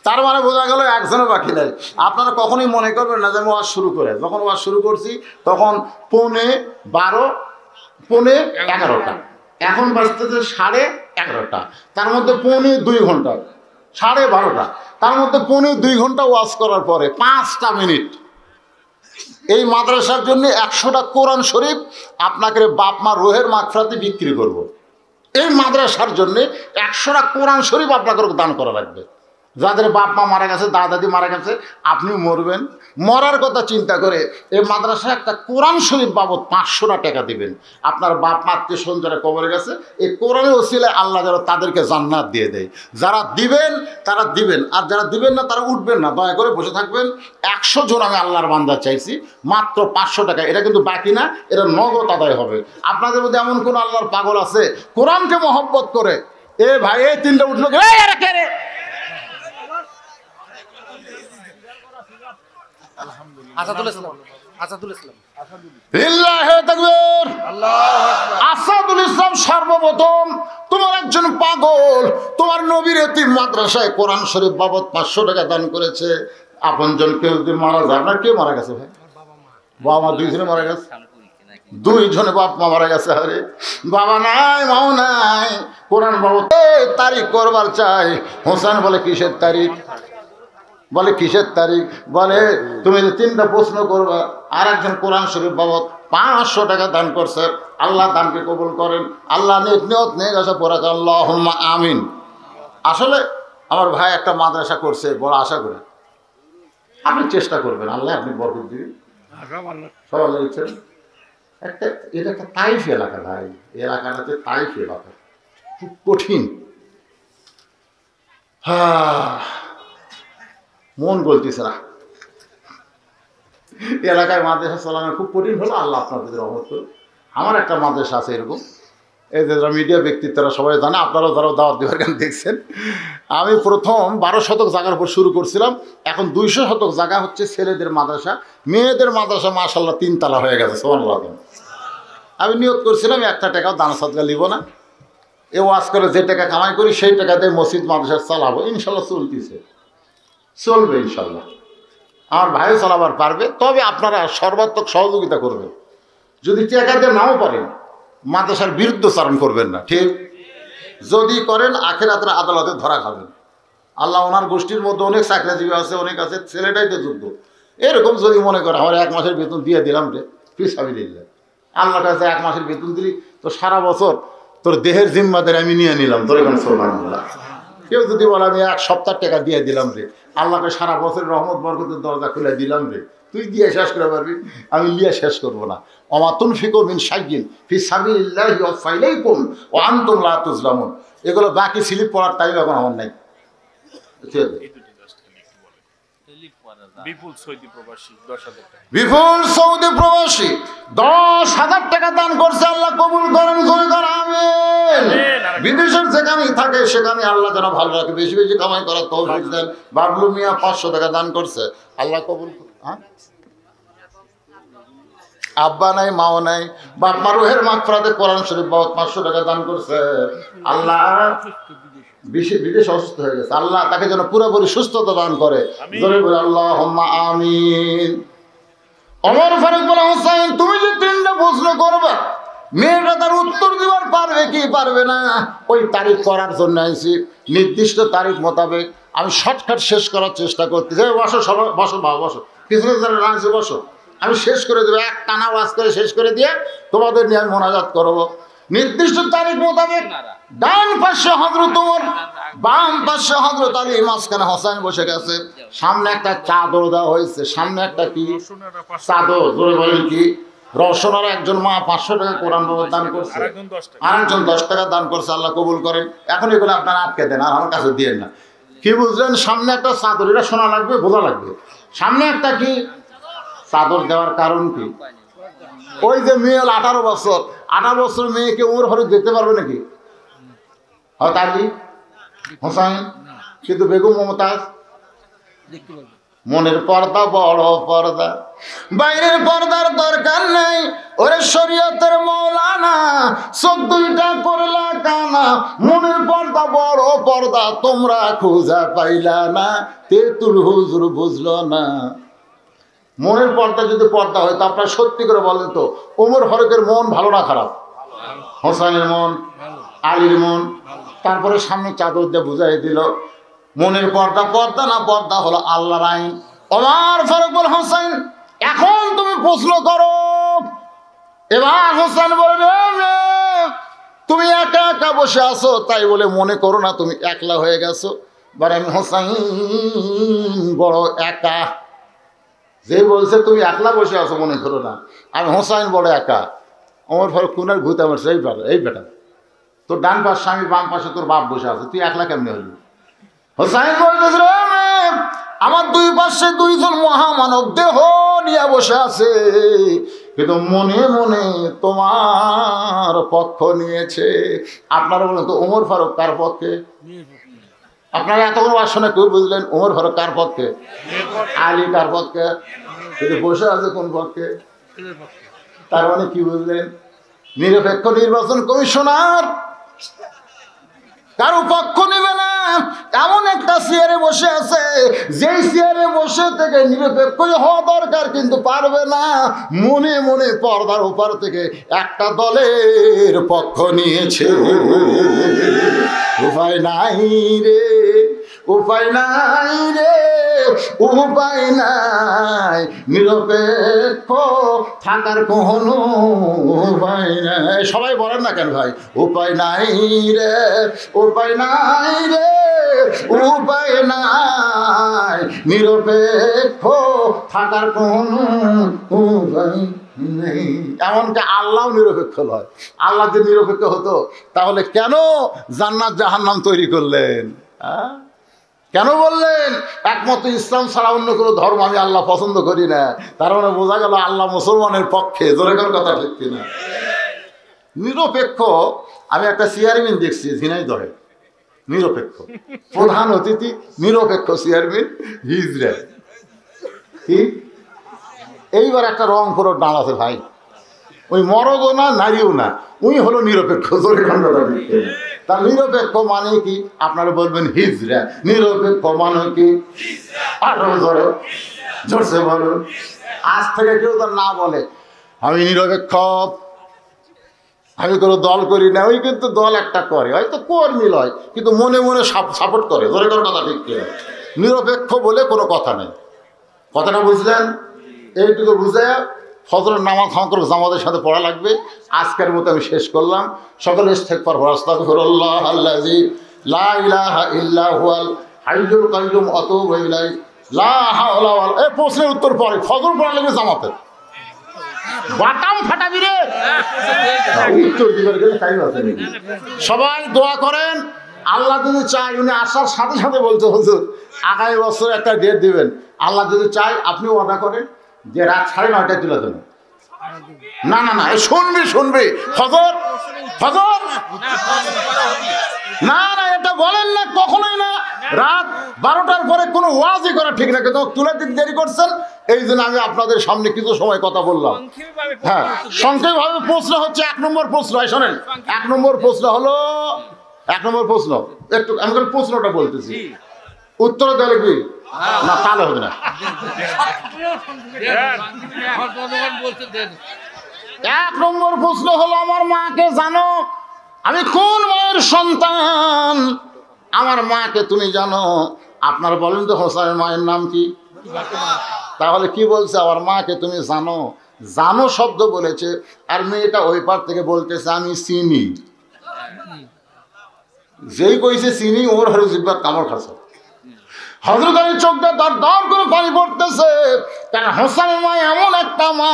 তার মানে বোঝা গেল একজনও বাকি নাই। আপনারা কখনোই মনে করবেন না যে আমি ওয়াজ শুরু করে, যখন ওয়াজ শুরু করছি তখন 11:15, 11:15, এখন বাজতেছে 11:30, তার মধ্যে 2.25 ঘন্টা, 12:30, তার মধ্যে 2.25 ঘন্টা ওয়াজ করার পরে 5টা মিনিট এই মাদ্রাসার জন্য 100টা কোরআন শরীফ আপনাকে বাপ মা রোহের মাগফিরাতে বিক্রি করব। এই মাদ্রাসার জন্য 100টা কোরআন শরীফ আপনাকে দান করা লাগবে। যাদের বাপ মা মারা গেছে, দাদা দাদি মারা গেছে, আপনিও মরবেন, মরার কথা চিন্তা করে এই মাদ্রাসায় একটা কোরআন শরীফ বাবদ 500টা টাকা দিবেন। আপনার বাপ মা আত্মীয় স্বজন যারা কবরে গেছে, এই কোরআনের ওসিলায় আল্লাহ যারা তাদেরকে জান্নাত দিয়ে দেয়। যারা দিবেন তারা দিবেন, আর যারা দিবেন না তারা উঠবেন না, দয়া করে বসে থাকবেন। 100 জন আমি আল্লাহর বান্দা চাইছি, মাত্র 500 টাকা। এটা কিন্তু বাকি না, এটা নগদ আদায় হবে। আপনাদের মধ্যে এমন কোন আল্লাহর পাগল আছে কোরআনকে মহব্বত করে? এ ভাই, এই তিনটা উঠলো, আসাদুল ইসলাম সর্বপ্রথম তোমার একজন পাগল তোমার নবীর এতিম মাদ্রাসায় কোরআন শরীফ বাবদ 500 টাকা দান করেছে। আপনজন কেউ যদি মারা যায়, আপনার কে মারা গেছে ভাই? বাবা মা 2 জনে মারা গেছে, 2 জনে বাপ মা মারা গেছে। আরে বাবা নাই, মাও নাই, কোরআন বাবদ তারিখ করবার চাই। হোসেন বলে কিসের তারিখ? বলে কিসের তারিখ? বলে তুমি যে 3টা প্রশ্ন করবা, আর একজন কোরআন শরীফ বাবদ 500 টাকা দান করছে। আল্লাহ দানকে কবুল করেন। আল্লাহ নিয়ত নিয়ে গেছে পড়া, আল্লাহুম্মা আমিন। আসলে আমার ভাই একটা মাদ্রাসা করছে, বড় আশা করে আপনি চেষ্টা করবেন, আল্লাহ আপনি বরকত দিবেন। সবাই লিখছেন একটা, এটা একটা তাইফ এলাকা ভাই, এলাকাটা হচ্ছে তাইফ এলাকা, খুব কঠিন। মন বলতেছে না, এলাকায় মাদ্রাসা চালানো খুব কঠিন হলো। আল্লাহ আপনাদের রহমত করুন। আমার একটা মাদ্রাসা আছে এরকম, এই যে যারা মিডিয়া ব্যক্তিত্বরা সবাই জানে, আপনারাও যারা দাওয়াত দেওয়ার গান দেখছেন। আমি প্রথম 12 শতক জায়গার উপর শুরু করছিলাম, এখন 200 শতক জায়গা হচ্ছে ছেলেদের মাদ্রাসা। মেয়েদের মাদ্রাসা মাশাআল্লাহ 3 তালা হয়ে গেছে, সুবহানাল্লাহ। আমি নিয়ত করছিলাম একটা টাকাও দান সাদকা নিব না, এ ওয়াজ করে যে টাকা কামাই করি সেই টাকা দিয়ে মসজিদ মাদ্রাসা চালাবো। ইনশাল্লাহ চলতেছে, চলবে ইনশাল্লাহ। আমার ভাইও চালাবার পারবে, তবে আপনারা সর্বাত্মক সহযোগিতা করবেন। যদি টাকা দিয়ে নাও পারেন, মাদ্রাসার বিরুদ্ধচারণ করবেন না, ঠিক? যদি করেন আখিরাতের আদালতে ধরা খাবেন। আল্লাহ ওনার গোষ্ঠীর মধ্যে অনেক চাকরিজীবী আছে, অনেক আছে, ছেলেটাই তো যোগ্য। এরকম যদি মনে করে আমার 1 মাসের বেতন দিয়ে দিলাম রে, ফিসাবিলিল্লাহ, আল্লাহর কাছে 1 মাসের বেতন দিলি তো সারা বছর তোর দেহের জিম্মাদারি আমি নিয়ে নিলাম, তোর এখানে সুবহানাল্লাহ। কেউ যদি বলে আমি 1 সপ্তাহ টাকা দিয়ে দিলাম রে, আল্লাহকে সারা বছরের রহমত বরকতের দরজা খুলে দিলাম রে, তুই দিয়ে শেষ করে পারবি, আমি লিয়ে শেষ করবো না। ওমা তুনফিকু মিন শাইইন ফি সাবিলিল্লাহি ইউওয়াফা ইলাইকুম ওয়া আনতুম লা তুজলামুন। এগুলো বাকি স্লিপ পড়ার টাইম এখন আমার নাই। বিপুল সৌদি প্রবাসী 10,000 টাকা দান করছে, আল্লাহ কবুল করেন, জোরে করেন আমিন। বিদেশের যেখানেই থাকে সেখানে আল্লাহ যেন ভালো রাখে, বেশি বেশি কামাই করার তৌফিক দেন। বাবলু মিয়া 500 টাকা দান করছে, আল্লাহ কবুল। হ্যাঁ, আব্বা নাই, মাও নাই, বাপ মা রুহের মাগফিরাতে কোরআন শরীফ 500 টাকা দান করছে। আল্লাহ বিদেশে অসুস্থ হয়ে গেছে, আল্লাহ তাকে যেন পুরোপুরি সুস্থতা দান করে, জোরে বলে আল্লাহুম্মা আমিন। ওমর ফারুক বলে, হোসেন তুমি যে 3টা প্রশ্ন করবে, মেয়েটা তার উত্তর দিবার পারবে কি পারবে না, ওই তারিখ করার জন্য আইছি। নির্দিষ্ট তারিখ মোতাবেক আমি শর্টকাট শেষ করার চেষ্টা করতেছি। বসো সবাই, বসো বাবা, বসো, পিছনে যারা রাঁচে বসো, আমি শেষ করে দেবো, এক টানা ওয়াজ করে শেষ করে দিয়ে তোমাদের নিয়ে আমি মোনাজাত করবো। নির্দিষ্ট তারিখ মোতাবেক ডান পাশে হযরত ওমর, বাম পাশে হযরত আলী, মাঝখানে হোসেন বসে গেছে। সামনে একটা চাদর দেওয়া হয়েছে, সামনে একটা কি চাদর, জোরে বলেন কি? রওশনের একজন মা 500 টাকা কোরআন দান করছে, আরেকজন 10 টাকা দান করছে, আল্লাহ কবুল করেন। এখন এগুলো আপনারা আটকে দেন, আর আমার কাছে দিয়ে না। কি বুঝলেন? সামনে একটা চাদর, এটা শোনা লাগবে, বোঝা লাগবে। সামনে একটা কি চাদর দেওয়ার কারণ কি? ওই যে মেয়ে 18 বছর, 18 বছর মেয়েকে ওমর ফারুক দেখতে পারবে নাকি? হয়তো আলী, হোসেন, কিন্তু বেগম মমতাজ মনের পর্দা বড় পর্দা, বাইরের পর্দার দরকার নেই। ওরে শরীয়তের মৌলানা, চোখ 2টা করলা কানা, মনের পর্দা বড় পর্দা, তোমরা খুঁজা পাইলা না, তেতুল হুজুর বুঝলো না। মনের পর্দা যদি পর্দা হয় তো আপনার সত্যি করে বলেন তো, ওমর ফারুকের মন ভালো না খারাপ? হোসেনের মন, আলীর মন। তারপরে সামনে চাদর দিয়ে বুঝাই দিল, মনের পর্দা পর্দা না, পর্দা হলো আল্লাহর আইন। ওমর ফারুক বল, হোসেন এখন তুমি প্রশ্ন করো। এবার হোসেন বলবে, তুমি একা একা বসে আছো, তাই বলে মনে করো না তুমি একলা হয়ে গেছো। বলে আমি হোসেন বড় একা। যে বলছে তুমি একলা বসে আছো মনে করো না, আমি হোসেন বড় একা। ওমর ফারুক কোনার ঘুরতে আমার এই বেটা, তোর ডান পাশে আমি, বাম পাশে তোর বাপ বসে আছে, তুই একলা কেমনি হলি? হোসেন বলতেছে, আমার 2 পাশে 2জন মহামানব দেহ নিয়ে বসে আছে, কিন্তু মনে মনে তোমার পক্ষ নিয়েছে। আপনারা বলেন তো, ওমর ফারুক কার পক্ষে? আপনারা এতক্ষণ আসনে কেউ বুঝলেন ওমর ফারুক কার পক্ষে, আলী কার পক্ষে, কিন্তু বসে আছে কোন পক্ষে? তার মানে কি বুঝলেন? নিরপেক্ষ নির্বাচন কমিশনার কারো পক্ষ নেবে না, এমন একটা চেয়ারে বসে আছে, যেই চেয়ারে বসে থেকে নিরপেক্ষ হওয়া দরকার কিন্তু পারবে না। মনে মনে পর্দার ওপার থেকে একটা দলের পক্ষ নিয়েছে। উপায় নাই রে, উপায় নাই রে, উপায় নাই, নিরপেক্ষ থাকার কোনো উপায় নাই। সবাই বলেন না কেন ভাই? উপায় নাই রে, উপায় নাই রে, উপায় নাই, নিরপেক্ষ থাকার কোনো উপায় নেই। এমনকি আল্লাহ নিরপেক্ষ নয়। আল্লাহ যদি নিরপেক্ষ হতো তাহলে কেন জান্নাত জাহান্নাম তৈরি করলেন? কেন বললেন একমাত্র ইসলাম ছাড়া অন্য কোনো ধর্ম আমি আল্লাহ পছন্দ করি না? তার মানে বোঝা গেল আল্লাহ মুসলমানের পক্ষে। জোরে কোন কথা ঠিক কিনা? নিরপেক্ষ। আমি একটা চেয়ারম্যান দেখছি ঝিনাইদহে, নিরপেক্ষ প্রধান অতিথি, নিরপেক্ষ চেয়ারম্যান হিজড়া। কি এইবার একটা রংপুর ডাল আছে ভাই, ওই মরদও না নারীও না, উনি হলো নিরপেক্ষ। জোরে কোন কথা ঠিক কিনা? তার নিরপেক্ষ মানে কি? আপনারা বলবেন হিজড়া। নিরপেক্ষ মানে কি? আরো জোরে জোরসে বলুন। আজ থেকে কেউ তার না বলে আমি নিরপেক্ষ, আমি কোনো দল করি না। ওই কিন্তু দল একটা করে, হয়তো কর্মী লয়, কিন্তু মনে মনে সাপোর্ট করে। জোরে কোনো কথা ঠিক কিনা? নিরপেক্ষ বলে কোনো কথা নেই। কথাটা বুঝলেন? এইটুকু বুঝে ফজরের নামাজ খামার জামাতের সাথে পড়া লাগবে। আজকের মতো আমি শেষ করলাম। সকলে ইস্তেগফার করুন। আস্তাগফিরুল্লাহ আল্লাযী লা ইলাহা ইল্লা হুয়াল হাইয়ুল কাইয়ুম ওয়া আতুবু ইলাইহি লা হাওলা ওয়ালা। এই প্রশ্নের উত্তর পরে ফজর পড়া লাগবে জামাতে। বাটাম ফাটাবি রে, উত্তর দিবার গেলে টাইম আছে নাকি? সবাই দোয়া করেন। আল্লাহ যদি চায়, উনি আসার সাথে সাথে বলতে হুজুর আগামী বছর একটা ডেট দিবেন। আল্লাহ যদি চায় আপনি ওয়াদা করেন যে রাত 9:30টায় তুলে দেবেন। না না না, শুনবি হযরত হযরত না না, এটা বলেন না, কখনোই না। রাত 12টার পরে কোনো ওয়াজই করা ঠিক না, কিন্তু তুলে দিতে দেরি করছেন, এই জন্য আমি আপনাদের সামনে কিছু সময় কথা বললাম। হ্যাঁ, সংক্ষেপভাবে প্রশ্ন হচ্ছে 1 নম্বর প্রশ্ন। শোনেন, 1 নম্বর প্রশ্ন হলো, 1 নম্বর প্রশ্ন, একটু আমি প্রশ্নটা বলতেছি, উত্তর দেওয়া কি না, তাহলে হবে না। 1 নম্বর প্রশ্ন হলো, আমার মাকে জানো? আমি কোন মায়ের সন্তান? আমার মাকে তুমি জানো? আপনার বলেন তো হোসেনের মায়ের নাম কি? তাহলে কি বলছে, আমার মাকে তুমি জানো? জানো শব্দ বলেছে, আর মেয়েটা ওই পার থেকে বলতেছে আমি চিনি। যেই কইছে চিনি, ওর হরে জিব্বা কামড় খাচ্ছে। হযরত আলীর চোখটা তার দাঁড় করে পানি পড়তেছে, কারণ হোসেনের মা এমন একটা মা,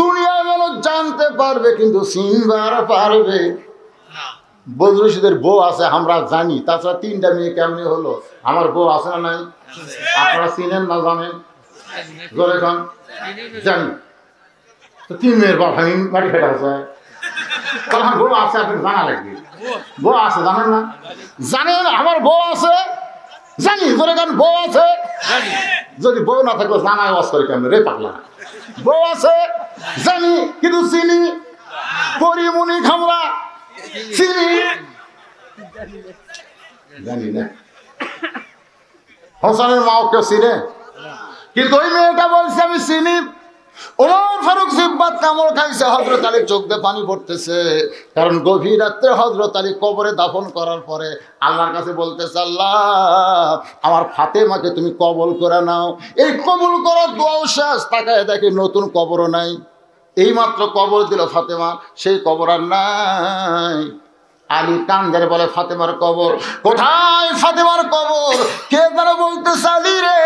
দুনিয়ার মানুষ জানতে পারবে কিন্তু চিনবার পারবে। বদরুশিদের বউ আছে আমরা জানি, তাছাড়া 3টা মেয়ে কেমনি হলো? আমার বউ আছে না নাই? আপনারা চিনেন না জানেন? জোরে খান জানি তো 3 মেয়ের বাপ আমি মাটি ফেটা আছে, তাহলে আমার বউ আছে, আপনি জানা লাগবে। বউ আছে জানেন না? জানেন আমার বউ আছে, জানি। জোরে খান, বউ আছে। যদি বউ না থাকলে জানায় ওয়াজ করে কেমন রে পাগলা? বউ আছে জানি, কিন্তু চিনি পরিমণি খামরা চিনি জানি না। হোসেনের মাও কেউ চিনে? কিন্তু ওই মেয়েটা বলছে আমি চিনি। ওমর ফারুক জিব্বাত কামড় খাইছে, হযরত আলীর চোখ দিয়ে পানি পড়তেছে, কারণ গভীর রাত্রে হযরত আলী কবরে দাফন করার পরে আল্লাহর কাছে বলতেছে, আল্লাহ আমার ফাতেমাকে তুমি কবল করে নাও। এই কবুল করার দোয়াও শেষ, তাকায় দেখে নতুন কবরও নাই। এইমাত্র কবর দিল ফাতেমা, সেই কবর আর নাই। আলী টান ধরে বলে, ফাতেমার কবর কোথায়? ফাতেমার কবর কে তারা বলতেছে, আলী রে,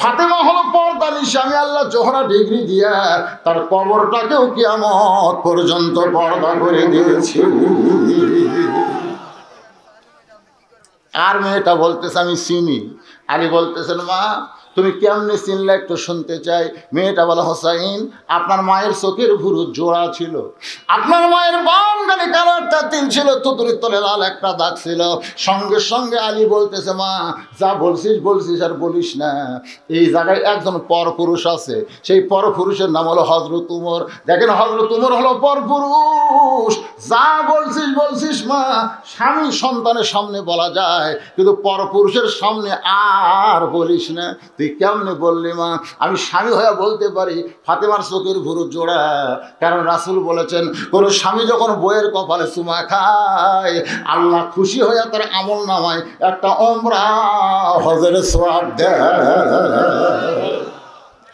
ফাতেমা হলো পর্দা নিশা, আমি আল্লাহ জোহরা ডিগ্রি দিয়া তার কবরটাকেও কিয়ামত পর্যন্ত পর্দা করে দিয়েছি। আর মেয়েটা বলতেছে আমি চিনি। আলী বলতেছেন, মা তুমি কেমনে চিনলে একটু শুনতে চাই। মেয়েটা বলে, হোসাইন আপনার মায়ের চোখের ভুরু জোড়া ছিল, আপনার মায়ের বাম গালে কালো একটা তিল ছিল, তুতুরির তলে লাল একটা দাগ ছিল। সঙ্গে সঙ্গে আলী বলতেছে, মা যা বলছিস আর বলিস না, এই জায়গায় একজন পরপুরুষ আছে, সেই পরপুরুষের নাম হলো হযরত উমর। দেখেন হযরত উমর হলো পরপুরুষ। যা বলছিস মা, স্বামী সন্তানের সামনে বলা যায়, কিন্তু পরপুরুষের সামনে আর বলিস না। তুই কেমনে বললি মা? আমি স্বামী হয়ে বলতে পারি ফাতেমার চোখের ভুরু জোড়া, কারণ রাসূল বলেছেন কোন স্বামী যখন বইয়ের কপালে চুমা খায়, আল্লাহ খুশি হয়ে তার আমল নামায় একটা ওমরা হজের সওয়াব দেয়।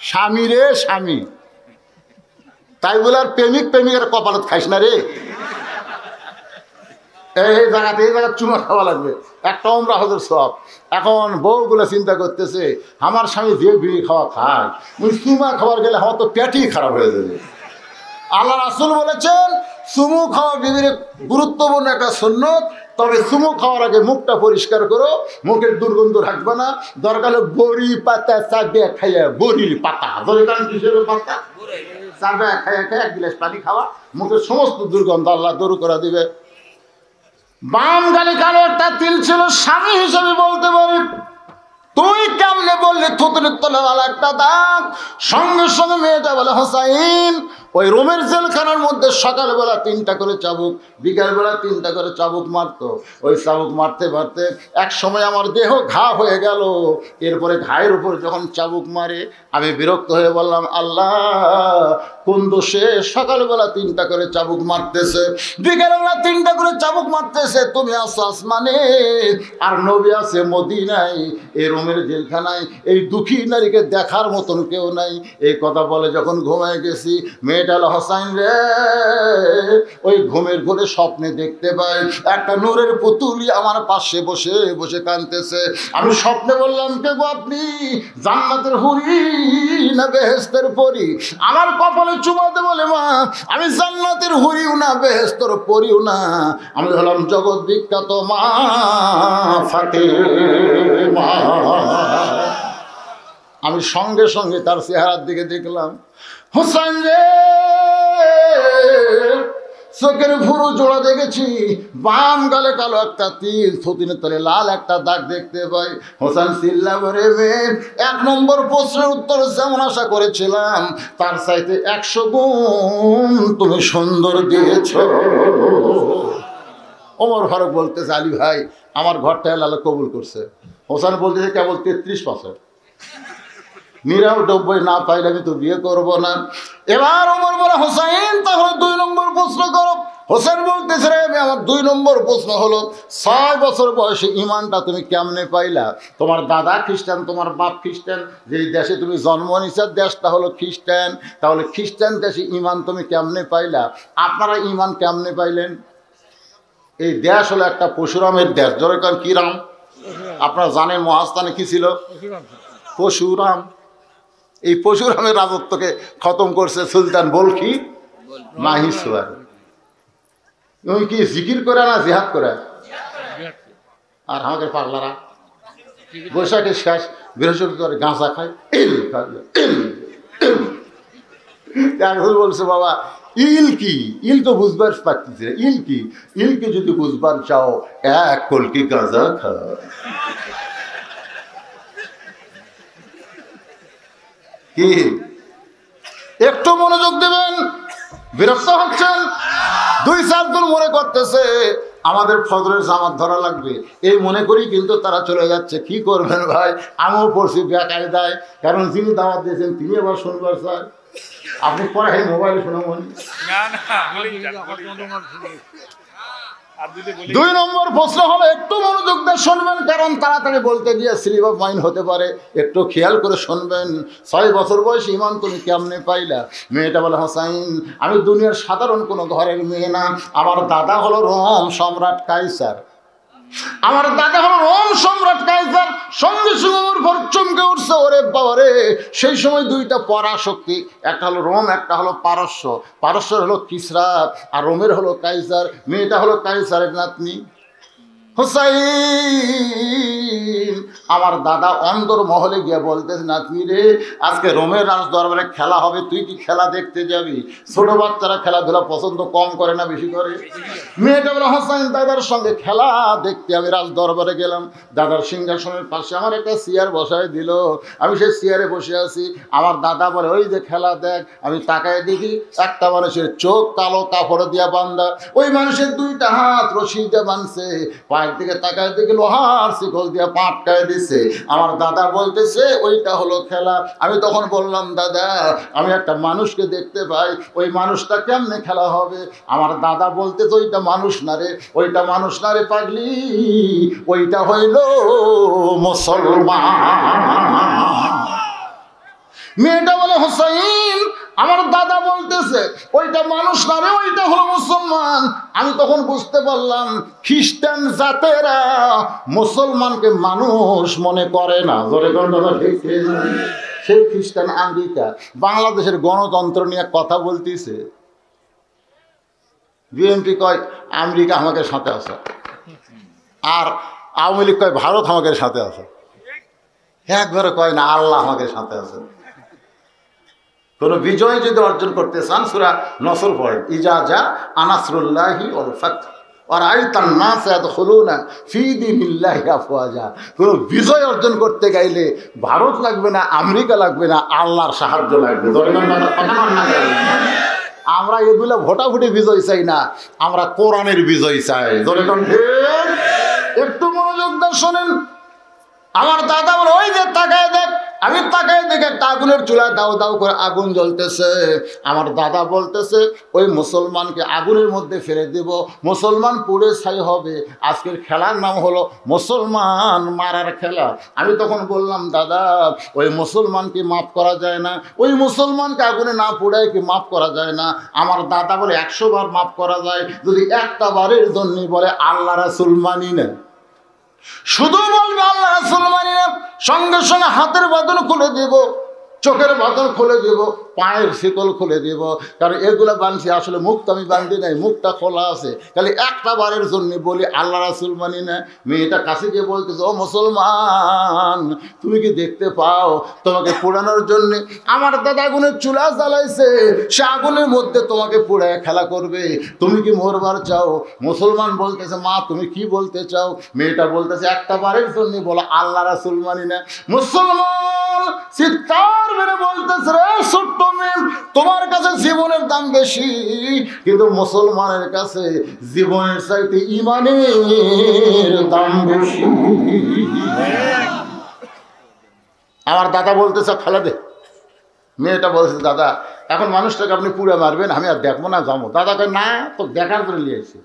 স্বামী রে স্বামী, তাই বলে আর প্রেমিকের কপালত খাইস না রে। এই জায়গাতে চুমা খাওয়া লাগবে, একটা ওমরা হজের সওয়াব। এখন বউগুলো চিন্তা করতেছে, আমার স্বামী যে বিড়ি খাওয়া খায়, ওই চুমা খাবার গেলে আমার তো পেটই খারাপ হয়ে যাবে। আল্লাহ রাসূল বলেছেন চুমু খাওয়া বিবির গুরুত্বপূর্ণ একটা সুন্নত, তবে চুমু খাওয়ার আগে মুখটা পরিষ্কার করো, মুখের দুর্গন্ধ রাখবে না। দরকার হলে বড়ি পাতা চাবে খাইয়া, বড়ির পাতা কিসের পাতা চাবে খাইয়া 1 গ্লাস পানি খাওয়া, মুখের সমস্ত দুর্গন্ধ আল্লাহ দূর করে দিবে। বাম গালে কালো একটা তিল ছিল, স্বামী হিসেবে বলতে পারি তুই কেমনে বললি থুতনির তলে লাল একটা দাগ? সঙ্গে সঙ্গে মেয়েটা বলে, হোসাইন ওই রোমের জেলখানার মধ্যে সকালবেলা 3টা করে চাবুক, বিকালবেলা 3টা করে চাবুক মারতো। ওই চাবুক মারতে মারতে এক সময় আমার দেহ ঘা হয়ে গেল। এরপরে ঘায়ের উপর যখন চাবুক মারে আমি বিরক্ত হয়ে বললাম, আল্লাহ কোন দোষে সকালবেলা 3টা করে চাবুক মারতেছে, বিকালবেলা 3টা করে চাবুক মারতেছে? তুমি আসো আসমানে আর নবী আছে মদিনায়, এই রোমের জেলখানায় এই দুঃখী নারীকে দেখার মতন কেউ নাই। এই কথা বলে যখন ঘুমায় গেছি, মেয়েটা হোসাইন রে ওই ঘুমের ঘরে স্বপ্নে দেখতে পাই একটা নূরের পুতুলি আমার পাশে বসে বসে কাঁদতেছে। আমি স্বপ্নে বললাম, কে গো আপনি? জান্নাতের হুরি না বেহেশতের পরী? আমার কপালে চুমাতে বলে, মা আমি জান্নাতের হুরিও না বেহেশতের পরীও না, আমি হলাম জগৎ বিখ্যাত মা ফাতেমা। আমি সঙ্গে সঙ্গে তার চেহারার দিকে দেখলাম, হোসেন রে চোখের ভুরু জোড়া দেখেছি, বাম গালে কালো একটা তিল, থুতনির তলে লাল একটা দাগ দেখতে পাই। হোসেন চিল্লা করে, মেয়ে 1 নম্বর প্রশ্নের উত্তর যেমন আশা করেছিলাম তার চাইতে 100 গুণ তুমি সুন্দর দিয়েছ। ওমর ফারুক বলতেছে, আলী ভাই আমার ঘরটা আল্লাহ কবুল করছে। হোসেন বলতেছে, কেবল 33 বছর, 99 না পাইলে আমি তো বিয়ে করবো না। এবার ওমর বলে, হোসেন তাহলে 2 নম্বর প্রশ্ন করো। হোসেন বলতেছে, রে আমার 2 নম্বর প্রশ্ন হলো, 6 বছর বয়সে ইমানটা তুমি কেমনে পাইলা? তোমার দাদা খ্রিস্টান, তোমার বাপ খ্রিস্টান, যেই দেশে তুমি জন্ম নিয়েছ দেশটা হলো খ্রিস্টান, তাহলে খ্রিস্টান দেশে ইমান তুমি কেমনে পাইলা? আপনারা ইমান কেমনে পাইলেন? এই দেশ হলো একটা পরশুরামের দেশ। জোরে কারণ কি রাম? আপনারা জানেন মহাস্থানে কি ছিল? পরশুরাম। এই পরশুরামের রাজত্বকে খতম করছে সুলতান বলখি মাহিসওয়ার। উনি কি জিকির করে না জিহাদ করে? আর আমাদের পাগলারা বৈশাখে শেষ বৃহস্পতিবার গাঁজা খায়, বলছে বাবা ইল কি? ইল তো বুঝবার পারতেছে, ইল কি? ইলকে যদি বুঝবার চাও 1 কলকি গাঁজা খা। কি একটু মনোযোগ দেবেন? বিরক্ত হচ্ছেন? 2-4 জন মনে করতেছে আমাদের ফজরের জামাত ধরা লাগবে, এই মনে করি কিন্তু তারা চলে যাচ্ছে। কি করবেন ভাই, আমিও পড়ছি বেকায়দায়, কারণ যিনি দাওয়াত দিয়েছেন তিনি আবার শুনবার চায়। আপনি পরে মোবাইলে শোনা মনে। 2 নম্বর প্রশ্ন হলো, একটু মনোযোগ দিয়ে শুনবেন, কারণ তাড়াতাড়ি বলতে গিয়ে স্লিপ অফ মাইন্ড হতে পারে। একটু খেয়াল করে শুনবেন। 6 বছর বয়স ইমান তুমি কেমনে পাইলা? মেয়েটা বলে, হোসাইন আমি দুনিয়ার সাধারণ কোনো ঘরের মেয়ে না, আমার দাদা হলো রোম সম্রাট কাইসার। আমার দাদা হলো রোম সম্রাট কাইসার। সঙ্গে সঙ্গে ওর ভর চমকে উঠছে, ওরে বাবারে। সেই সময় 2টা পরাশক্তি, একটা হলো রোম, একটা হলো পারস্য। পারস্যের হলো কিসরা আর রোমের হলো কাইসার। মেয়েটা হলো কাইসারের নাতনি। হুসাইন আমার দাদা অন্দর মহলে গিয়ে বলতেছে, নাতনি রে আজকে রোমের রাজ দরবারে খেলা হবে, তুই কি খেলা দেখতে যাবি? ছোট বাচ্চারা খেলাধুলা পছন্দ কম করে না বেশি করে? মেয়েটা বলে, হোসাইন দাদার সঙ্গে খেলা দেখতে আমি রাজ দরবারে গেলাম। দাদার সিংহাসনের পাশে আমার একটা চেয়ার বসায় দিল, আমি সেই চেয়ারে বসে আছি। আমার দাদা বলে, ওই যে খেলা দেখ। আমি তাকায় দেখি একটা মানুষের চোখ কালো কাপড় দিয়া বাঁধা, ওই মানুষের 2টা হাত রশি দিয়ে বাঁধছে, পায়ের দিকে তাকায় দেখি লোহার শিকল দিয়ে পাটকায় দিছে। আমার দাদা বলতেছে ওইটা হলো খেলা। আমি তখন বললাম, দাদা আমি একটা মানুষকে দেখতে পাই, ওই মানুষটা কেমনে খেলা হবে? আমার দাদা বলতেছে, ওইটা মানুষ না রে, ওইটা মানুষ না রে পাগলি, ওইটা হইল মুসলমান। মেয়েটা বলে, হোসাইন আমার দাদা বলতেছে ওইটা মানুষ না রে, ওইটা হলো মুসলমান। আমি তখন বুঝতে পারলাম খ্রিস্টান জাতেরা মুসলমানকে মানুষ মনে করে না। সেই খ্রিস্টান আমেরিকা বাংলাদেশের গণতন্ত্র নিয়ে কথা বলতেছে। বিএনপি কয় আমেরিকা আমাদের সাথে আছে, আর আওয়ামী লীগ কয় ভারত আমাদের সাথে আছে। একবারে কয় না আল্লাহ আমাদের সাথে আছে। কোন বিজয় যদি অর্জন করতে চান সূরা নসর পড়েন, ইজা যা আনাসরুল্লাহি ওয়াল ফাতহ ওয়া রাআইতান নাস ইয়াদখুলুনা ফি দীনিল্লাহি আফওয়াজা। কোন বিজয় অর্জন করতে গেলে ভারত লাগবে না, আমেরিকা লাগবে না, আল্লাহর সাহায্য লাগবে। আমরা এগুলো ভোটাভুটি বিজয় চাই না, আমরা কোরআনের বিজয় চাই। একটু মনোযোগ দিয়ে শোনেন। আমার দাদা বলে, ওই যে তাকায় দেখ। আমি তাকায় দেখে একটা আগুনের চুলা দাও দাও করে আগুন জ্বলতেছে। আমার দাদা বলতেছে ওই মুসলমানকে আগুনের মধ্যে ফেলে দেব, মুসলমান পুড়ে ছাই হবে। আজকের খেলার নাম হলো মুসলমান মারার খেলা। আমি তখন বললাম, দাদা ওই মুসলমানকে মাফ করা যায় না? ওই মুসলমানকে আগুনে না পুড়ায় কি মাফ করা যায় না? আমার দাদা বলে 100 বার মাফ করা যায়, যদি একটা বারের জন্য বলে আল্লাহ রাসূল মানি না। শুধু বলবে আল্লাহ রাসূল মানি না, সঙ্গে সঙ্গে হাতের বাঁধন খুলে দেব, চোখের বাঁধন খুলে দেব, পায়ের শিকল খুলে দিব, কারণ এগুলো বানছি আসলে মুখটা আমি বান্ধি নাই, মুখটা খোলা আছে। খালি একটা বারের জন্য বলি আল্লাহ রাসূল মানি না। মেয়েটা কাছে গিয়ে বলতেছে, ও মুসলমান, তুমি কি দেখতে পাও তোমাকে পোড়ানোর জন্য আমার দাদা আগুনের চুলা জ্বালাইছে, সে আগুনের মধ্যে তোমাকে পোড়ায় খেলা করবে, তুমি কি মরবার চাও? মুসলমান বলতেছে, মা তুমি কি বলতে চাও? মেয়েটা বলতেছে, একটা বারের জন্য বলো আল্লাহ রাসূল মানি না। মুসলমান চিৎকার মেরে বলতেছে, রে ছোট্ট মেয়ে, তোমার কাছে জীবনের দাম বেশি, কিন্তু মুসলমানের কাছে জীবনের চাইতে ইমানের দাম বেশি। আমার দাদা বলতেছে, ফেলে দে। মেয়েটা বলছে, দাদা এখন মানুষটাকে আপনি পুড়ে মারবেন, আমি আর দেখবো না, যাবো। দাদা কয়, না, তো দেখার করে নিয়েছি।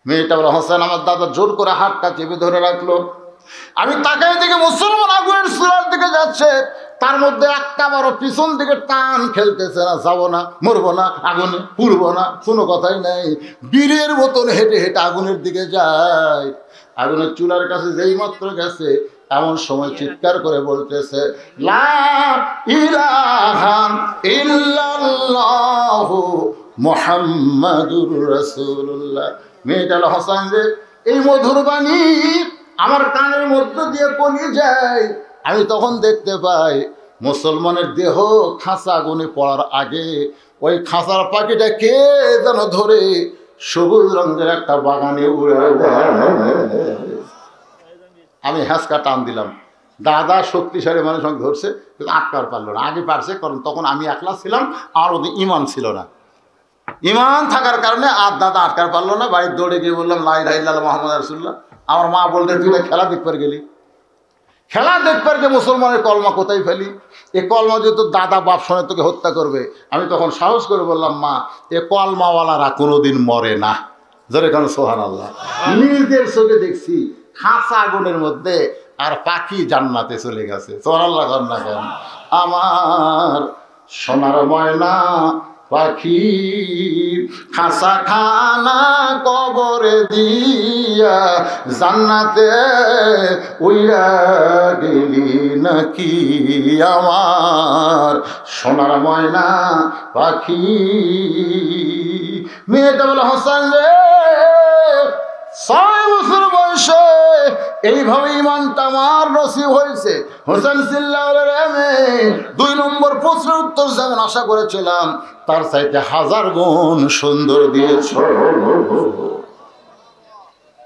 মেয়েটা বলে, হোসেন, আমার দাদা জোর করে হাতটা চেপে ধরে রাখলো। আমি তাকাই দিকে মুসলমান আগুনের চুলার দিকে যাচ্ছে, তার মধ্যে একটা বড় পিছন দিকে টান খেলতেছে না, যাবো না, মরবো না, আগুনে পুড়বো না, কোনো কথাই নাই। বীরের মতন হেঁটে হেঁটে আগুনের দিকে যায়। আগুনের চুলার কাছে যেই মাত্র গেছে, এমন সময় চিৎকার করে বলতেছে, লা ইলাহা ইল্লাল্লাহু মুহাম্মাদুর রাসূলুল্লাহ। মেয়েটা হোসেন রে, এই মধুর বাণী আমার কানের মধ্য দিয়ে পড়ে যায়। আমি তখন দেখতে পাই মুসলমানের দেহ খাঁচা আগুনে পড়ার আগে ওই খাঁচার পাখিটা কে যেন ধরে সবুজ রঙের একটা বাগানে উড়ে দেয়। আমি হ্যাঁচকা টান দিলাম। দাদা শক্তিশালী মানুষ সঙ্গে ধরছে, কিন্তু আটকার পারলো না। আগে পারছে, কারণ তখন আমি একলা ছিলাম, আর ওদের ইমান ছিল না। ইমান থাকার কারণে আর দাদা আটকার পারলো না। বাড়ির দৌড়ে গিয়ে বললাম, লা ইলাহা ইল্লাল্লাহ মুহাম্মাদুর রাসূলুল্লাহ। আমার মা বলতে, তুই খেলা দেখবার গেলি, খেলা দেখবার যে মুসলমানের কলমা কোথায় ফেলি, এ কলমা যদি তোর দাদা বাপ শোনে তোকে হত্যা করবে। আমি তখন সাহস করে বললাম, মা, এ কলমাওয়ালারা কোনোদিন মরে না। জোরে কারণ সুবহানাল্লাহ। নিজের চোখে দেখছি খাঁচা আগুনের মধ্যে, আর পাখি জান্নাতে চলে গেছে। সুবহানাল্লাহ কর না কেন? আমার সোনার ময়না পাখি খাঁচা খানা কবরে দিয়া জান্নাতে উইয়া গেলি নাকি, আমার সোনার ময়না পাখি। মেয়েটা বলে, হোসেন রে, 6 বছর বয়সে এইভাবে ইমানটা আমার নসিব হয়েছে। হোসেন চিল্লাওয়ালের মেয়ে 2 নম্বর প্রশ্নের উত্তর যেমন আশা করেছিলাম, তার চাইতে 1000 গুণ সুন্দর দিয়েছ।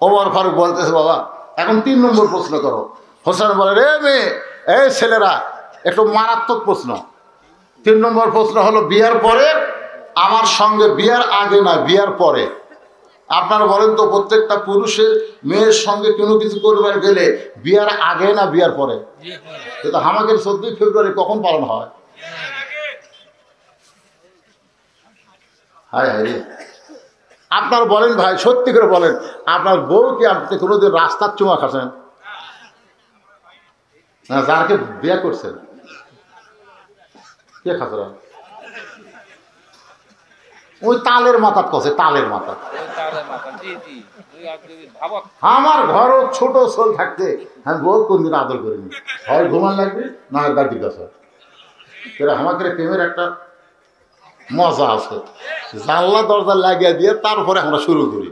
ওমর ফারুক বলতেছে, বাবা এখন 3 নম্বর প্রশ্ন করো। হোসেন বলে, রে মেয়ে, এই ছেলেরা, একটু মারাত্মক প্রশ্ন। 3 নম্বর প্রশ্ন হলো, বিয়ার পরে আমার সঙ্গে, বিয়ার আগে না, বিয়ার পরে। আপনারা বলেন তো, প্রত্যেকটা পুরুষের মেয়ের সঙ্গে কোনো কিছু করবার গেলে বিয়ার আগে না বিয়ার পরে? কিন্তু আমাদের 14 ফেব্রুয়ারি কখন পালন হয়? হায় হায়, আপনারা বলেন ভাই, সত্যি করে বলেন, আপনার বউ কি আপনি কোনোদিন রাস্তার চুমা খাচ্ছেন না? যারকে বিয়ে করছেন কে খাচ্ছেন? ওই তালের মাথা কছে, তালের মাথা। আমার ঘরও ছোট ছোল থাকতে আমি বউ কোনদিন আদর করিনি। হয় ঘুমান লাগবে, না হয় দাদির কাছে। আমাকে প্রেমের একটা মজা আছে, জানলা দরজা লাগিয়ে দিয়ে তারপরে আমরা শুরু করি।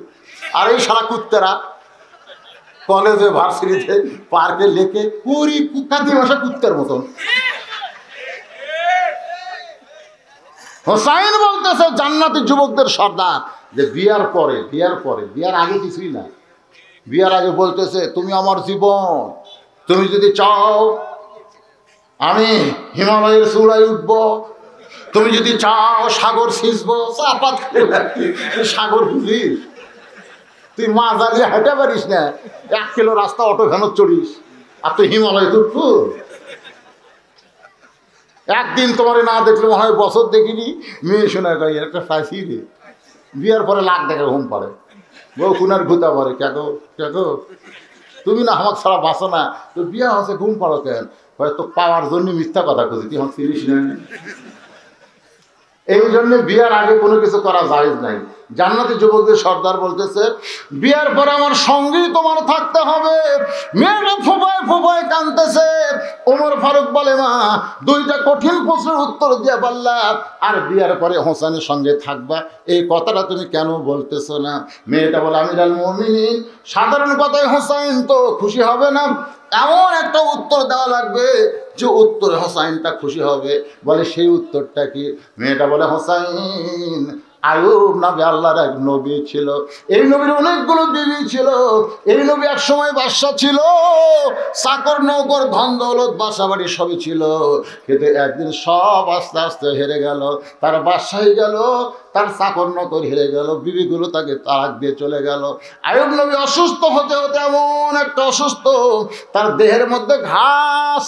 আর এই সারা কুত্তেরা কলেজে, ভার্সিটিতে, পার্কে লেখে পুরি কুকাতি ভাষা কুত্তের মতন। হোসাইন বলতেছে, জান্নাতি যুবকদের সর্দার, যে বিয়ার পরে, বিয়ার পরে, বিয়ার আগে কিছুই না। বিয়ার আগে বলতেছে, তুমি আমার জীবন, তুমি যদি চাও আমি হিমালয়ের চূড়ায় উঠব, তুমি যদি চাও সাগর ছিঁচবো, চাপাত সাগর বুঝিস, তুই মা জ্বালিয়ে হাঁটে পারিস না, 1 কিলো রাস্তা অটো ভ্যানত চড়িস, আর তুই হিমালয় উঠব? একদিন তোমার না দেখলে মনে হয় বছর দেখিনি। মেয়ে শোনা গাই একটা ফাঁসি রে, বিয়ার পরে লাখ টাকা ঘুম পারে, বউ খুনার ঘুতা পারে। কেগো কেগো, তুমি না আমাকে ছাড়া বাঁচো না, তো বিয়া হচ্ছে ঘুম পাড়ো কেন? হয়তো পাওয়ার জন্য মিথ্যা কথা খুঁজি, তুই আমাকে চিনিস না। এই জন্য বিয়ার আগে কোনো কিছু করা জায়েজ নাই। জান্নাতি যুবকদের সর্দার বলতেছে, বিয়ার পরে আমার সঙ্গেই তোমার থাকতে হবে। মেয়েরা ফোপায় ফোপায় কাঁদতেছে। ওমর ফারুক বলে, মা, দুইটা কঠিন প্রশ্নের উত্তর দিয়ে পারলাম, আর বিয়ার পরে হোসেনের সঙ্গে থাকবা, এই কথাটা তুমি কেন বলতেছো না? মেয়েটা বলে, আমিরুল মুমিনিন, সাধারণ কথায় হোসেন তো খুশি হবে না, এমন একটা উত্তর দেওয়া লাগবে যে উত্তরে হোসাইনটা খুশি হবে। বলে, সেই উত্তরটা কি? মেয়েটা বলে, হোসাইন, আয়ুব নবী আল্লাহর এক নবী ছিল, এই নবীর অনেকগুলো বিবি ছিল, এই নবী এক সময় বাদশা ছিল, চাকর নৌকর ধন দৌলত বাসা বাড়ি সবই ছিল, কিন্তু একদিন সব আস্তে আস্তে হেরে গেল, তার বাদশাহী গেল, তার চাকর নৌকর হেরে গেল, বিবিগুলো তাকে তালাক দিয়ে চলে গেল। আয়ুব নবী অসুস্থ হতে হতে এমন একটা অসুস্থ, তার দেহের মধ্যে ঘা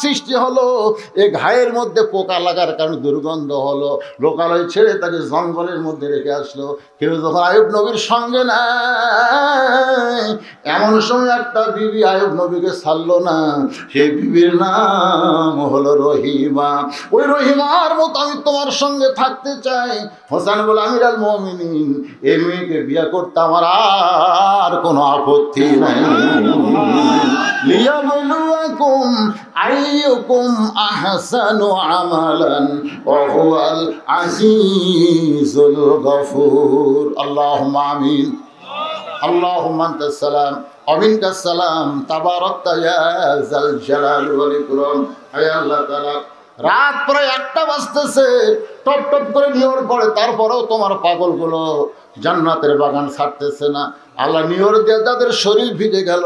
সৃষ্টি হলো, এই ঘায়ের মধ্যে পোকা লাগার কারণে দুর্গন্ধ হলো, লোকালয় ছেড়ে তাকে জঙ্গলের মধ্যে রেখে আসলো। কেউ যখন আয়ুব নবীর সঙ্গে নাই, এমন সময় একটা বিবি আয়ুব নবীকে ছাড়লো না, সেই বিবির নাম হলো রহিমা। ওই রহিমার মতো আমি তোমার সঙ্গে থাকতে চাই। হোসেন বলে, আমিরুল মুমিনিন, এই মেয়েকে বিয়ে করতে আমার আর কোনো আপত্তি নাই। লিয়াবলুয়াকুম আইয়ুকুম আহসানু আমালান ওয়া হুয়াল আজিজুল গফুর। আল্লাহুম্মা আমিন। আল্লাহুম্মা আনতাস সালাম ওয়া মিনকাস সালাম, তাবারাকতা ইয়া যাল জালালি ওয়াল ইকরাম। হে আল্লাহ তাআলা, রাত প্রায় 1টা বাজতেছে, টপ টপ করে নিয়র পড়ে, তারপরেও তোমার পাগলগুলো জান্নাতের বাগান ছাড়তেছে না। আল্লাহ, নিয়র দিয়ে যাদের শরীর ভিজে গেল,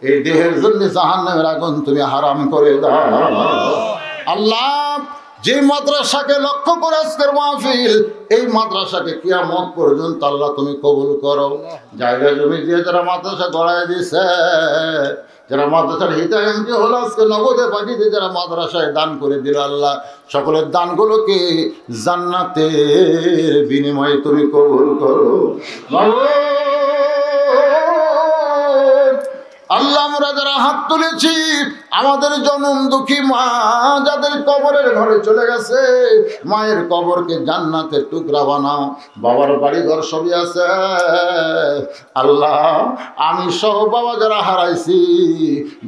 এই দেহের জন্য জাহান্নামের আগুন তুমি হারাম করে দাও। আল্লাহ, যে মাদ্রাসাকে লক্ষ্য করে আজকের মাহফিল, এই মাদ্রাসাকে কিয়ামত পর্যন্ত আল্লাহ তুমি কবুল করো। জায়গা জমি দিয়ে যারা মাদ্রাসা গড়ায় দিছে, যারা মাদ্রাসার হিতাকাঙ্ক্ষী হলো, আজকে নগদে পাঠিয়ে যারা মাদ্রাসায় দান করে দিল, আল্লাহ সকলের দানগুলোকে জান্নাতের বিনিময়ে তুমি কবুল করো। আল্লাহ, আমরা যারা হাত তুলেছি, আমাদের জনম দুঃখী মা যাদের কবরের ঘরে চলে গেছে, মায়ের কবরকে জান্নাতের টুকরা বানাও। বাবার বাড়ি ঘর সবই আছে, আল্লাহ আমি সহ বাবা যারা হারাইছি,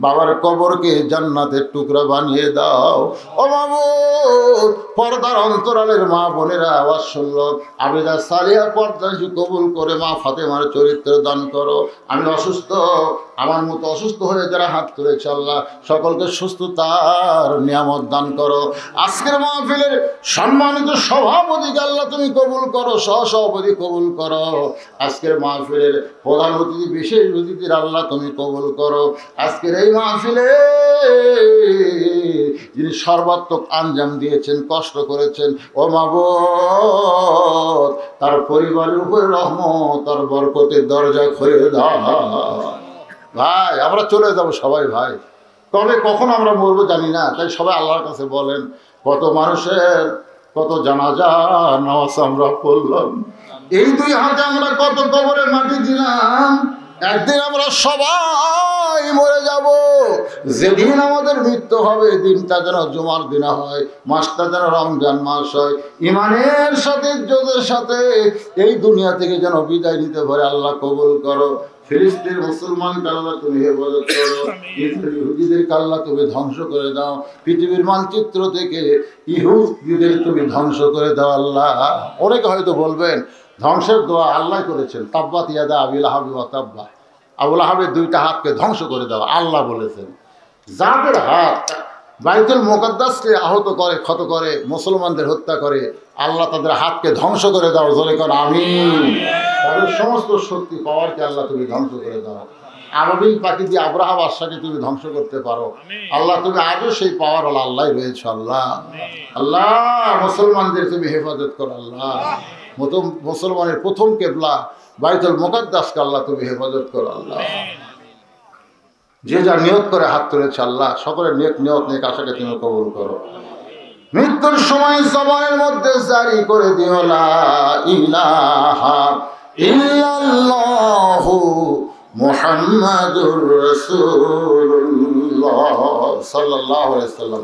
বাবার কবরকে জান্নাতের টুকরা বানিয়ে দাও। ও মাবুদ, পর্দার অন্তরালের মা বোনেরা আওয়াজ শুনল, আবেদা সালিয়া পর্দা কবুল করে মা ফাতেমার চরিত্র দান করো। আমি অসুস্থ, আমার মতো অসুস্থ হয়ে যারা হাত তুলেছে, আল্লাহ সকলকে সুস্থতার নিয়ামত দান করো। আজকের মাহফিলের সম্মানিত সভাপতিকে আল্লাহ তুমি কবুল করো, সহসভাপতি কবুল করো। আজকের মাহফিলের প্রধান অতিথি, বিশেষ অতিথির আল্লাহ তুমি কবুল করো। আজকের এই মাহফিলে যিনি সর্বাত্মক আঞ্জাম দিয়েছেন, কষ্ট করেছেন, ও মাবুদ তার পরিবারের উপরে রহমত, তার বরকতের দরজা খুলে দাও। ভাই, আমরা চলে যাব সবাই ভাই, তবে কখন আমরা মরবো জানি না, তাই সবাই আল্লাহর কাছে বলেন, কত মানুষের কত জানাজা নামাজ আমরা পড়লাম, এই 2 হাতে আমরা কত কবরে মাটি দিলাম, একদিন আমরা সবাই মরে যাব। যেদিন আমাদের মৃত্যু হবে, দিনটা যেন জুমার দিন হয়, মাসটা যেন রমজান মাস হয়, ইমানের সাথে ইজ্জতের সাথে এই দুনিয়া থেকে যেন বিদায় নিতে পারে। আল্লাহ কবুল করো। ফিলিস্তিনের মুসলমানকে আল্লাহ তুমি হেফাজত করো, ইহুদিদেরকে আল্লাহ তুমি ধ্বংস করে দাও, পৃথিবীর মানচিত্র থেকে ইহুদিদের তুমি ধ্বংস করে দাও। আল্লাহ, অনেকে হয়তো বলবেন ধ্বংসের দোয়া আল্লাহ করেছেন, তাব্বাত ইয়াদা আবি লাহাবি ওয়া তাব্বা, আবু লাহাবের 2টা হাতকে ধ্বংস করে দাও আল্লাহ বলেছেন। যাদের হাত বাইতুল মুকাদ্দাসকে আহত করে, ক্ষত করে, মুসলমানদের হত্যা করে, আল্লাহ তাদের হাতকে ধ্বংস করে দাও। জোরে কর আমিন। তাদের সমস্ত শক্তি পাওয়ারকে আল্লাহ তুমি ধ্বংস করে দাও। আবাবিল পাখি দিয়ে আব্রাহা বাদশাকে তুমি ধ্বংস করতে পারো। আল্লাহ, তুমি আজও সেই পাওয়ার হল আল্লাহ রয়েছে। আল্লাহ, আল্লাহ মুসলমানদের তুমি হেফাজত করো। আল্লাহ, মুসলমানের প্রথম কেবলা বাইতুল মুকাদ্দাসকে আল্লাহ তুমি হেফাজত করো। আল্লাহ, যে যা নিয়ত করে হাত তুলেছে, আল্লাহ সকলের নেক নিয়ত নেক আশাকে তুমি কবুল করো। মৃত্যুর সময় জবানের মধ্যে জারি করে দিও লা ইলাহা ইল্লাল্লাহু মুহাম্মাদুর রাসূলুল্লাহ সাল্লাল্লাহু আলাইহি ওয়াসাল্লাম।